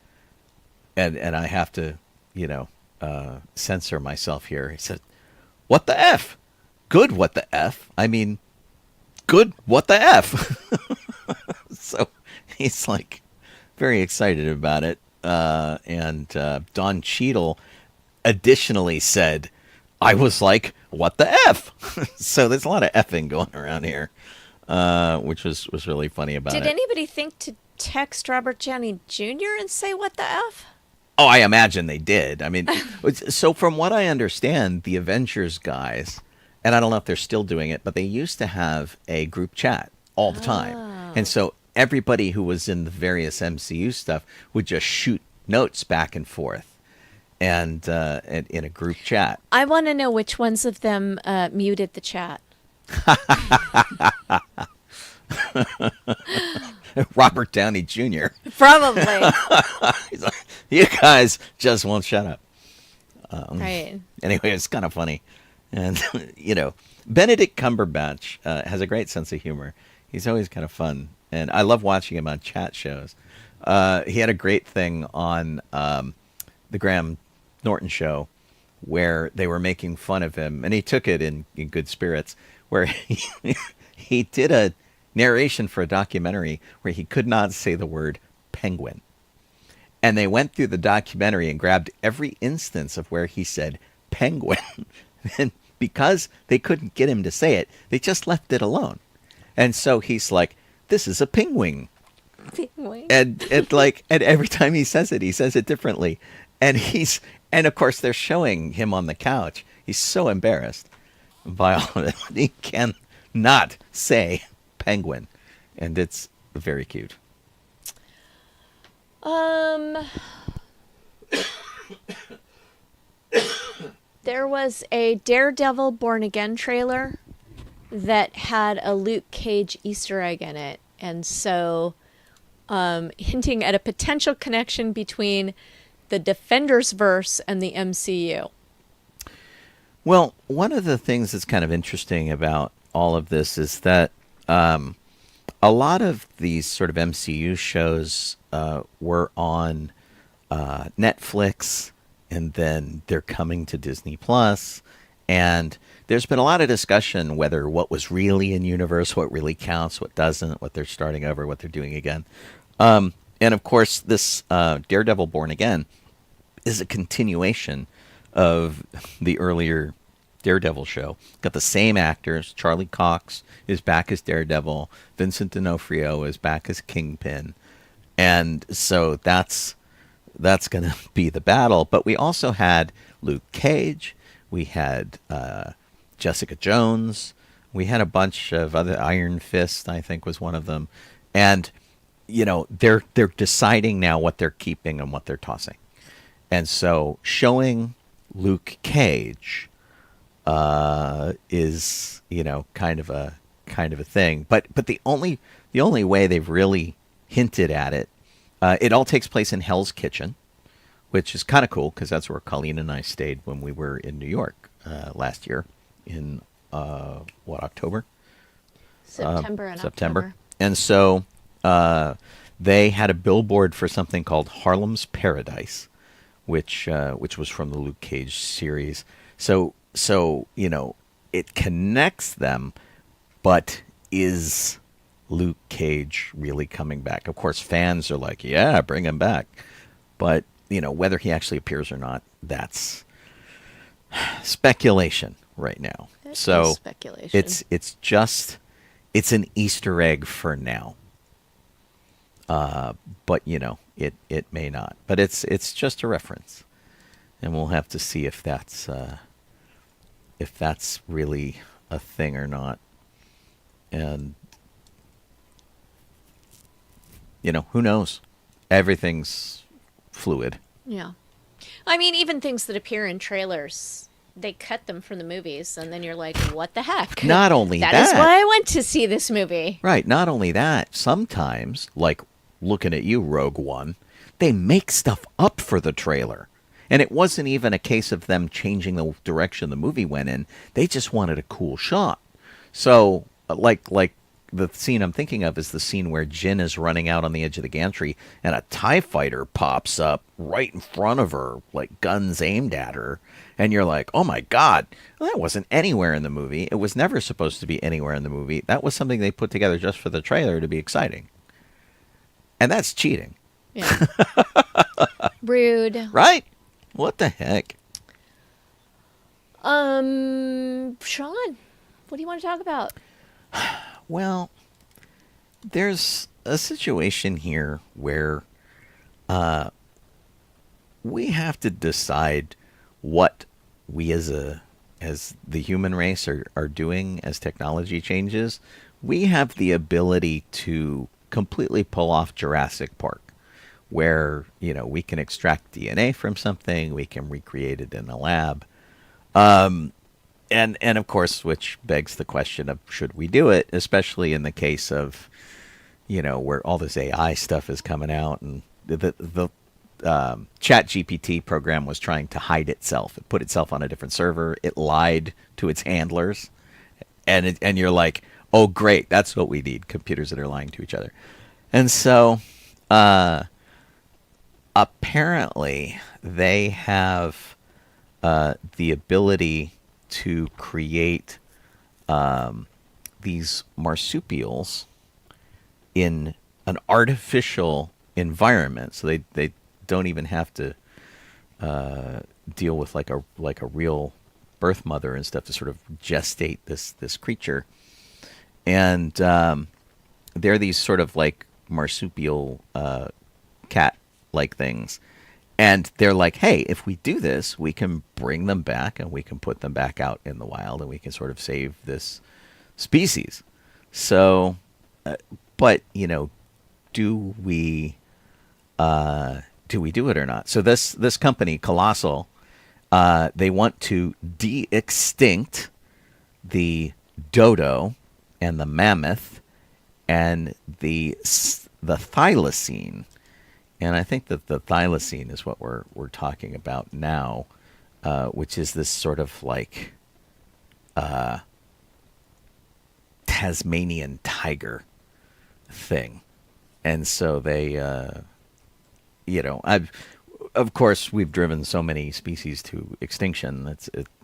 and I have to, censor myself here. He said, "What the F? Good, what the F? I mean, good, what the F?" So he's like very excited about it. And Don Cheadle additionally said, "I was like, what the F?" So there's a lot of effing going around here, which was really funny about it. Did anybody think to text Robert Downey Jr. and say, what the F? Oh, I imagine they did. I mean, so from what I understand, the Avengers guys, and I don't know if they're still doing it, but they used to have a group chat all the time. And so everybody who was in the various MCU stuff would just shoot notes back and forth and in a group chat. I want to know which ones of them muted the chat. Robert Downey Jr. Probably. He's like, you guys just won't shut up. Right. Anyway, it's kind of funny. And, Benedict Cumberbatch has a great sense of humor. He's always kind of fun. And I love watching him on chat shows. He had a great thing on the Graham Norton show where they were making fun of him, and he took it in good spirits, where he did a narration for a documentary where he could not say the word penguin. And they went through the documentary and grabbed every instance of where he said penguin. And because they couldn't get him to say it, they just left it alone. And so he's like, this is a penguin. And every time he says it differently. And of course they're showing him on the couch. He's so embarrassed by all of it. He cannot say penguin. And it's very cute. There was a Daredevil Born Again trailer that had a Luke Cage Easter egg in it. And so, hinting at a potential connection between the Defenders verse and the MCU. Well, one of the things that's kind of interesting about all of this is that a lot of these sort of MCU shows were on Netflix, and then they're coming to Disney Plus, and there's been a lot of discussion whether what was really in universe, what really counts, what doesn't, what they're starting over, what they're doing again. And of course, this Daredevil Born Again is a continuation of the earlier Daredevil show. Got the same actors. Charlie Cox is back as Daredevil. Vincent D'Onofrio is back as Kingpin. And so that's going to be the battle. But we also had Luke Cage. We had Jessica Jones. We had a bunch of other. Iron Fist, I think, was one of them. And, you know, they're deciding now what they're keeping and what they're tossing. And so showing Luke Cage is, you know, kind of a thing. But the only way they've really hinted at it, it all takes place in Hell's Kitchen, which is kind of cool because that's where Colleen and I stayed when we were in New York last year in October? September and October. And so they had a billboard for something called Harlem's Paradise, which was from the Luke Cage series. So you know, it connects them, but is Luke Cage really coming back? Of course, fans are like, yeah, bring him back. But, you know, whether he actually appears or not, that's speculation right now. It so is speculation. It's an Easter egg for now. But, you know, it may not. But it's just a reference. And we'll have to see if that's really a thing or not. And, you know, who knows? Everything's fluid. Yeah. I mean, even things that appear in trailers, they cut them from the movies, and then you're like, what the heck? Not only that. That is why I went to see this movie. Right. Not only that, sometimes, like looking at you, Rogue One, they make stuff up for the trailer. And it wasn't even a case of them changing the direction the movie went in. They just wanted a cool shot. So, like the scene I'm thinking of is the scene where Jyn is running out on the edge of the gantry and a TIE fighter pops up right in front of her, like guns aimed at her. And you're like, oh my God, well, that wasn't anywhere in the movie. It was never supposed to be anywhere in the movie. That was something they put together just for the trailer to be exciting. And that's cheating. Yeah. Rude. Right? What the heck? Sean, what do you want to talk about? Well, there's a situation here where we have to decide what we as the human race are doing as technology changes. We have the ability to completely pull off Jurassic Park, where, you know, we can extract DNA from something, we can recreate it in a lab. And of course, which begs the question of should we do it, especially in the case of, you know, where all this AI stuff is coming out, and the Chat GPT program was trying to hide itself. It put itself on a different server. It lied to its handlers, and you're like, oh great, that's what we need: computers that are lying to each other. And so apparently they have the ability to create these marsupials in an artificial environment, so they don't even have to deal with like a real birth mother and stuff to sort of gestate this creature. And they're these sort of like marsupial cat like things. And they're like, hey, if we do this, we can bring them back and we can put them back out in the wild and we can sort of save this species. So, but, you know, do we do it or not? So this company, Colossal, they want to de-extinct the dodo and the mammoth and the thylacine. And I think that the thylacine is what we're talking about now, which is this sort of like Tasmanian tiger thing. And so they, you know, of course, we've driven so many species to extinction,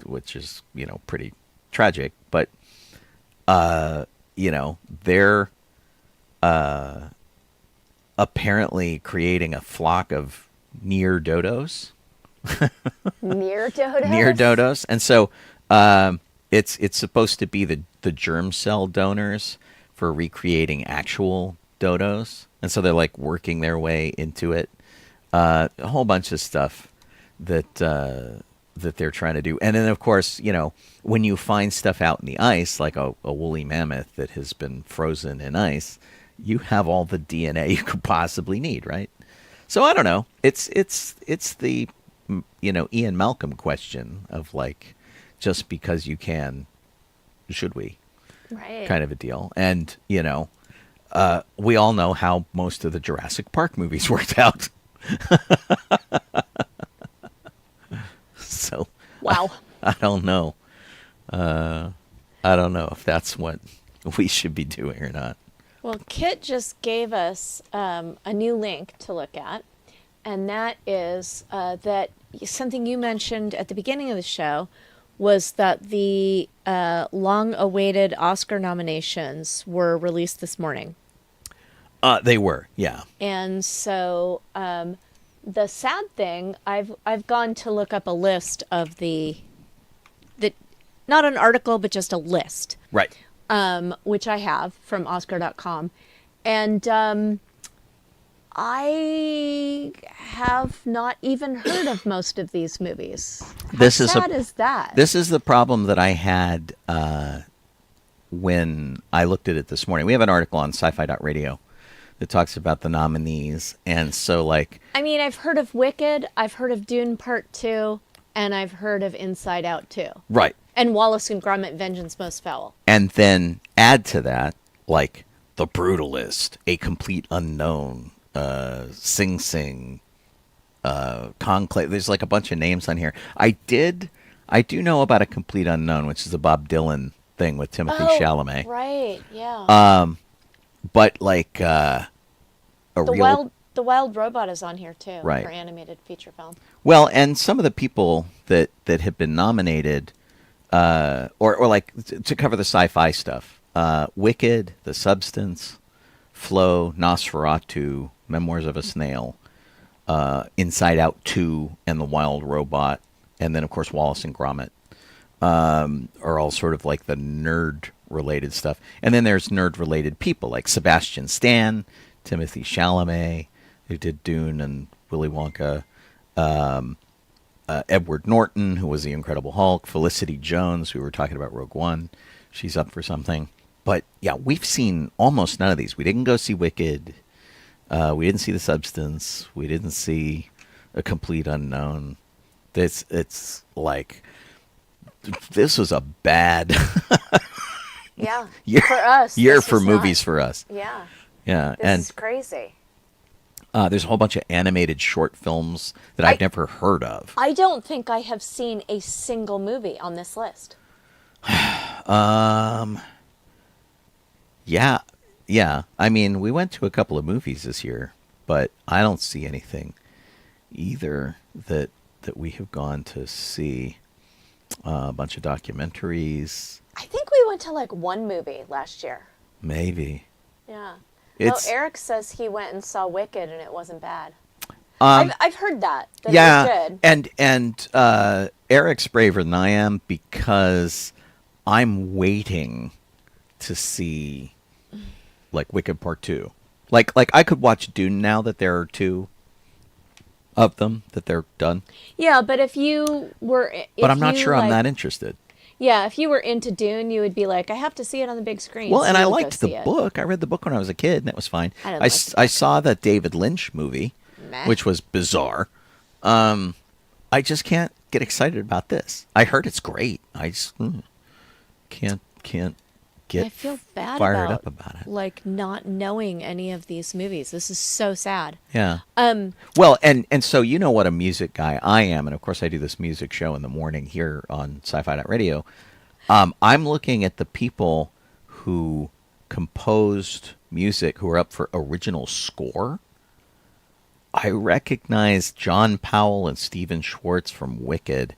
which is, you know, pretty tragic. But, you know, they're apparently creating a flock of near dodos. Near dodos? Near dodos. And so it's supposed to be the germ cell donors for recreating actual dodos. And so they're like working their way into it. A whole bunch of stuff that they're trying to do. And then, of course, you know, when you find stuff out in the ice, like a woolly mammoth that has been frozen in ice, you have all the DNA you could possibly need, right? So I don't know. It's the, you know, Ian Malcolm question of like, just because you can, should we? Right. Kind Kind of a deal. And, you know, we all know how most of the Jurassic Park movies worked out. So wow. I don't know. I don't know if that's what we should be doing or not. Well, Kit just gave us a new link to look at, and that is that something you mentioned at the beginning of the show was that the long-awaited Oscar nominations were released this morning. They were, yeah. And so the sad thing, I've gone to look up a list of the not an article, but just a list. Right. Which I have from Oscar.com. And I have not even heard of most of these movies. How sad is that? This is the problem that I had when I looked at it this morning. We have an article on sci-fi.radio that talks about the nominees. And so, like... I mean, I've heard of Wicked, I've heard of Dune Part 2, and I've heard of Inside Out 2. Right. And Wallace and Gromit, Vengeance Most Foul. And then add to that, like, The Brutalist, A Complete Unknown, Sing Sing, Conclave. There's like a bunch of names on here. I do know about A Complete Unknown, which is a Bob Dylan thing with Timothy Chalamet. Right, yeah. But like the Wild Robot is on here too, right, for animated feature film. Well, and some of the people that have been nominated, or like to cover the sci-fi stuff, Wicked, The Substance, Flow, Nosferatu, Memoirs of a Snail, Inside Out 2, and The Wild Robot, and then of course Wallace and Gromit, are all sort of like the nerd-related stuff. And then there's nerd-related people like Sebastian Stan, Timothy Chalamet, who did Dune and Willy Wonka, Edward Norton, who was the Incredible Hulk, Felicity Jones, who we were talking about Rogue One. She's up for something. But yeah, we've seen almost none of these. We didn't go see Wicked. We didn't see The Substance. We didn't see A Complete Unknown. It's like, this was a bad Yeah, year for us. Year for movies for us. Yeah. Yeah, This is crazy. There's a whole bunch of animated short films that I've never heard of. I don't think I have seen a single movie on this list. Yeah. I mean, we went to a couple of movies this year, but I don't see anything either that we have gone to see. A bunch of documentaries. I think we went to like one movie last year. Maybe. Yeah. It's, Well, Eric says he went and saw Wicked and it wasn't bad. Um, I've heard that yeah, it was good. and Eric's braver than I am because I'm waiting to see like Wicked Part 2. Like I could watch Dune now that there are 2 of them that they're done. Yeah, but if you were, But I'm not sure I'm that interested. Yeah, if you were into Dune, you would be like, I have to see it on the big screen. Well, so and I you'll go liked see the it. book. I read the book when I was a kid, and that was fine. I didn't like the I book. saw the David Lynch movie, Meh. which was bizarre. I just can't get excited about this. I heard it's great. I just can't get I feel bad fired up about it. like not knowing any of these movies. This is so sad. Yeah. Well, and so you know what a music guy I am, and of course I do this music show in the morning here on Sci-Fi.radio. I'm looking at the people who composed music who are up for original score. I recognize John Powell and Stephen Schwartz from Wicked.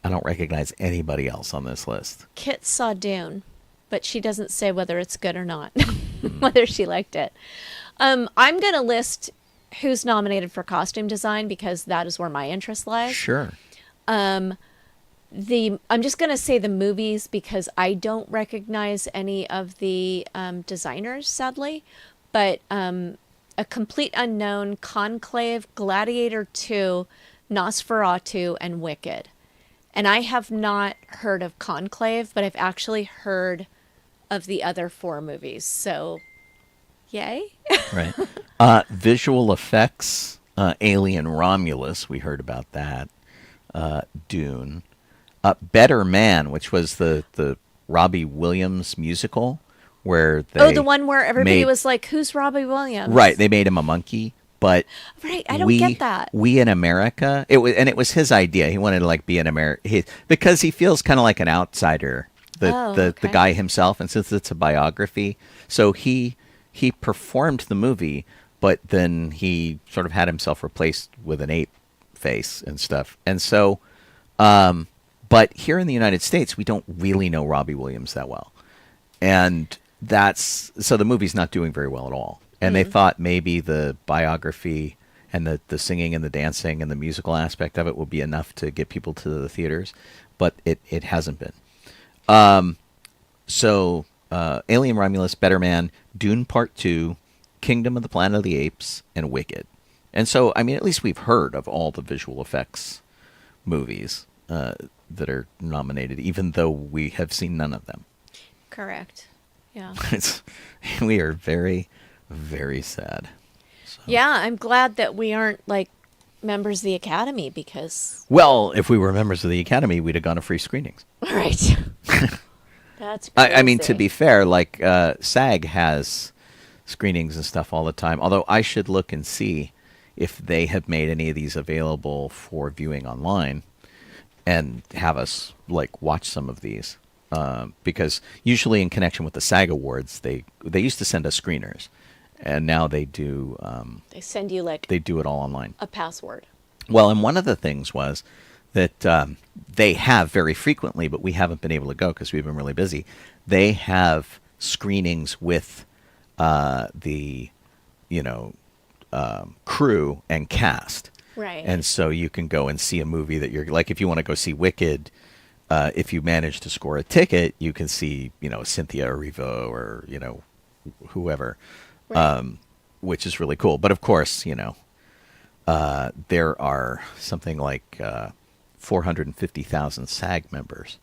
I don't recognize anybody else on this list. Kit saw Dune, but she doesn't say whether it's good or not, whether she liked it. I'm going to list who's nominated for costume design because that is where my interest lies. Sure. I'm just going to say the movies because I don't recognize any of the designers, sadly. But A Complete Unknown, Conclave, Gladiator 2, Nosferatu, and Wicked. And I have not heard of Conclave, but I've actually heard of the other 4 movies. So, yay. Right. Visual effects, Alien Romulus, we heard about that. Dune. Better Man, which was the Robbie Williams musical, where they the one where everybody made- was like, who's Robbie Williams? Right, they made him a monkey, but Right, I don't get that. We in America, it was his idea. He wanted to like be an American because he feels kind of like an outsider, the guy himself, and since it's a biography, so he performed the movie, but then he sort of had himself replaced with an ape face and stuff, and so. But here in the United States, we don't really know Robbie Williams that well. And so the movie's not doing very well at all. And they thought maybe the biography and the singing and the dancing and the musical aspect of it would be enough to get people to the theaters. But it hasn't been. So Alien Romulus, Better Man, Dune Part 2, Kingdom of the Planet of the Apes, and Wicked. And so, I mean, at least we've heard of all the visual effects movies that are nominated, even though we have seen none of them. Correct. Yeah. We are very, very sad. So. Yeah, I'm glad that we aren't like members of the Academy because. Well, if we were members of the Academy, we'd have gone to free screenings. Right. That's crazy. I mean, to be fair, like SAG has screenings and stuff all the time. Although I should look and see if they have made any of these available for viewing online and have us like watch some of these. Because usually in connection with the SAG Awards, they used to send us screeners, and now they do. They send you like they do it all online. a password. Well, and one of the things was that they have very frequently, but we haven't been able to go because we've been really busy. They have screenings with the crew and cast. Right. And so you can go and see a movie that you're like, if you want to go see Wicked, if you manage to score a ticket, you can see, Cynthia Erivo or, whoever, Right. which is really cool. But of course, there are something like 450,000 SAG members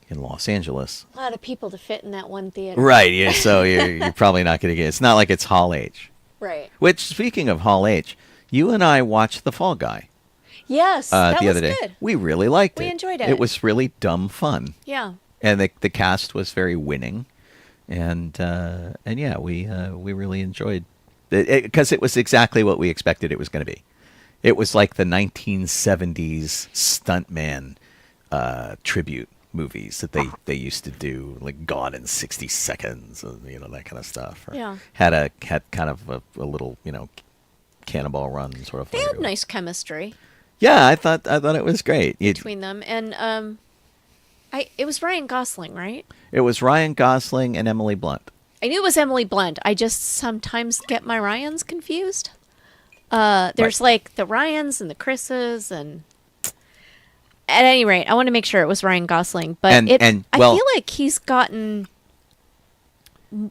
in Los Angeles. A lot of people to fit in that one theater. Right. Yeah, so you're probably not going to get. It's not like it's Hall H. Right. Which, speaking of Hall H, you and I watched The Fall Guy. Yes, that the was other day. good. We really liked it. We enjoyed it. It was really dumb fun. Yeah. And the cast was very winning, and yeah, we really enjoyed it because it was exactly what we expected it was going to be. It was like the 1970s stuntman tribute movies that they used to do, like Gone in 60 Seconds, that kind of stuff. Or Yeah. Had kind of a little Cannonball Run sort of. They flavor had to it. nice chemistry. Yeah, I thought it was great. between them, and it was Ryan Gosling, right? It was Ryan Gosling and Emily Blunt. I knew it was Emily Blunt. I just sometimes get my Ryans confused. There's like the Ryans and the Chris's, and at any rate, I want to make sure it was Ryan Gosling. But I feel like he's gotten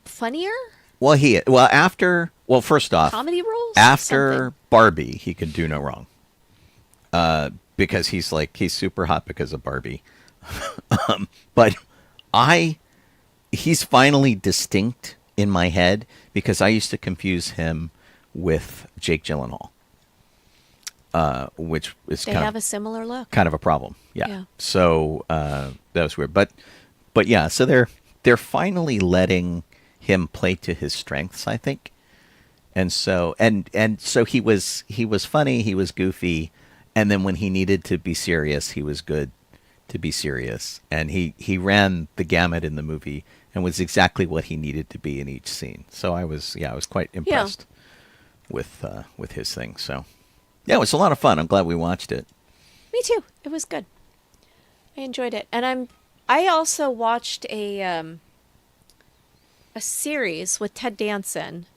funnier. First off, comedy roles after something. Barbie, he could do no wrong. Because he's super hot because of Barbie. But he's finally distinct in my head because I used to confuse him with Jake Gyllenhaal, which is they have a similar look, kind of a problem. Yeah. So that was weird, but yeah. So they're finally letting him play to his strengths, I think. And so so he was funny, he was goofy, and then when he needed to be serious, he was good to be serious, and he ran the gamut in the movie and was exactly what he needed to be in each scene. So I was quite impressed with his thing. So yeah, it was a lot of fun. I'm glad we watched it. Me too. It was good. I enjoyed it, and I also watched a series with Ted Danson.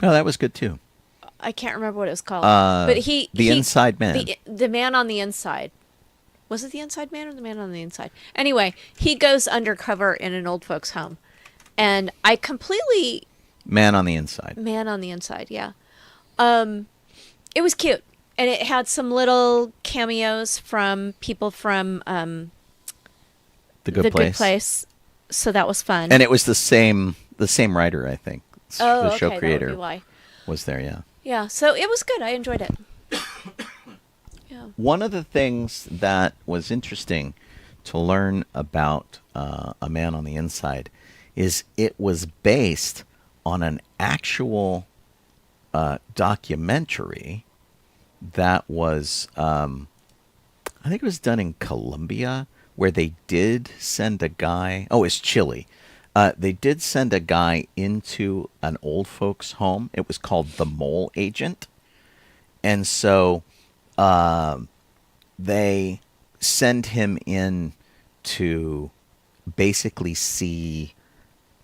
Oh, that was good too. I can't remember what it was called, but The Inside Man. The Man on the Inside. Was it The Inside Man or The Man on the Inside? Anyway, he goes undercover in an old folks' home, and I completely Man on the Inside. Man on the Inside, yeah. It was cute, and it had some little cameos from people from The Good Place. So that was fun. And it was the same writer, I think. The show okay, creator that would be why. was there, yeah. Yeah, so it was good. I enjoyed it. Yeah. One of the things that was interesting to learn about A Man on the Inside is it was based on an actual documentary that was, I think it was done in Colombia, where they did send a guy. Oh, it's Chile. They did send a guy into an old folks' home. It was called The Mole Agent. And so they send him in to basically see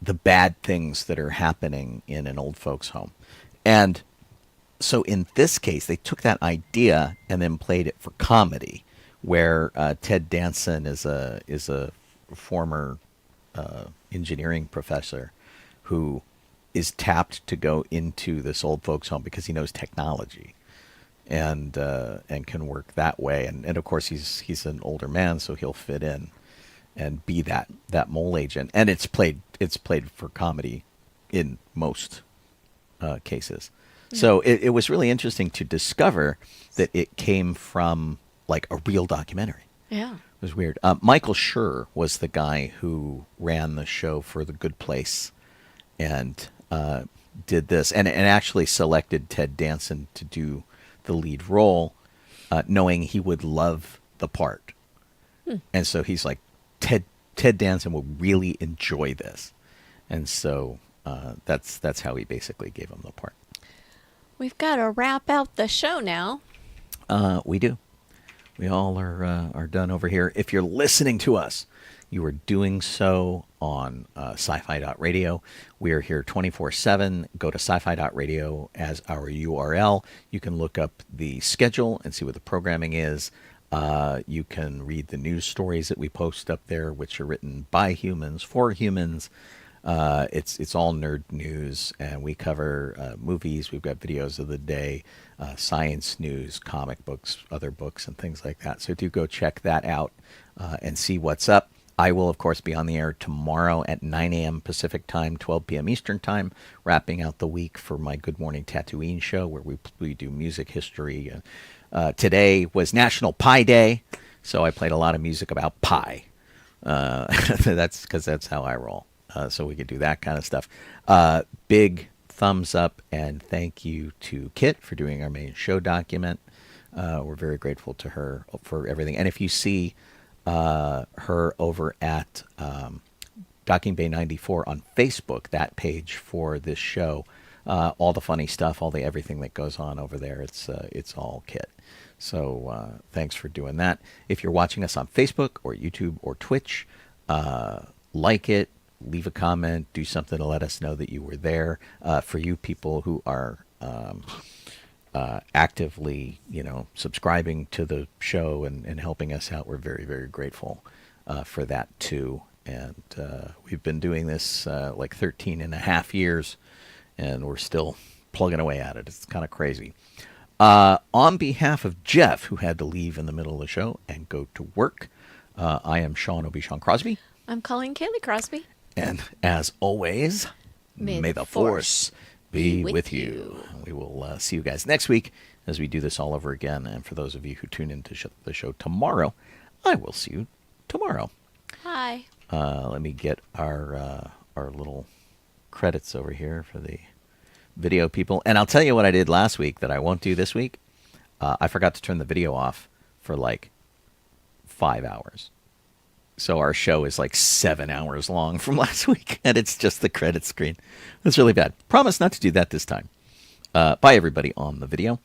the bad things that are happening in an old folks' home. And so in this case, they took that idea and then played it for comedy, where Ted Danson is a former engineering professor who is tapped to go into this old folks home because he knows technology and can work that way. And of course he's an older man, so he'll fit in and be that mole agent. And it's played for comedy in most cases. So it was really interesting to discover that it came from like a real documentary. Yeah. It was weird. Michael Schur was the guy who ran the show for The Good Place and did this and actually selected Ted Danson to do the lead role, knowing he would love the part. And so he's like, Ted Danson will really enjoy this. And so that's how he basically gave him the part. We've got to wrap out the show now. We do. We all are done over here. If you're listening to us, you are doing so on sci-fi.radio. We are here 24/7. Go to sci-fi.radio as our URL. You can look up the schedule and see what the programming is. You can read the news stories that we post up there, which are written by humans for humans. It's all nerd news, and we cover movies. We've got videos of the day, science news, comic books, other books, and things like that. So do go check that out and see what's up. I will, of course, be on the air tomorrow at 9 a.m. Pacific time, 12 p.m. Eastern time, wrapping out the week for my Good Morning Tatooine show, where we do music history. Today was National Pie Day, so I played a lot of music about pie. That's because that's how I roll. So we could do that kind of stuff. Big thumbs up and thank you to Kit for doing our main show document. We're very grateful to her for everything. And if you see her over at Docking Bay 94 on Facebook, that page for this show, all the funny stuff, all the everything that goes on over there. It's all Kit. So thanks for doing that. If you're watching us on Facebook or YouTube or Twitch, like it, leave a comment, do something to let us know that you were there. For you people who are actively, subscribing to the show and helping us out, we're very, very grateful for that too. And we've been doing this like 13 and a half years, and we're still plugging away at it. It's kind of crazy. On behalf of Jeff, who had to leave in the middle of the show and go to work, I am Sean Obi-Shawn Crosby. I'm calling Kaylee Crosby. And as always, may the Force be with you. We will see you guys next week as we do this all over again. And for those of you who tune into the show tomorrow, I will see you tomorrow. Hi. Let me get our little credits over here for the video people. And I'll tell you what I did last week that I won't do this week. I forgot to turn the video off for like 5 hours. So our show is like 7 hours long from last week, and it's just the credit screen. That's really bad. Promise not to do that this time. Bye, everybody on the video.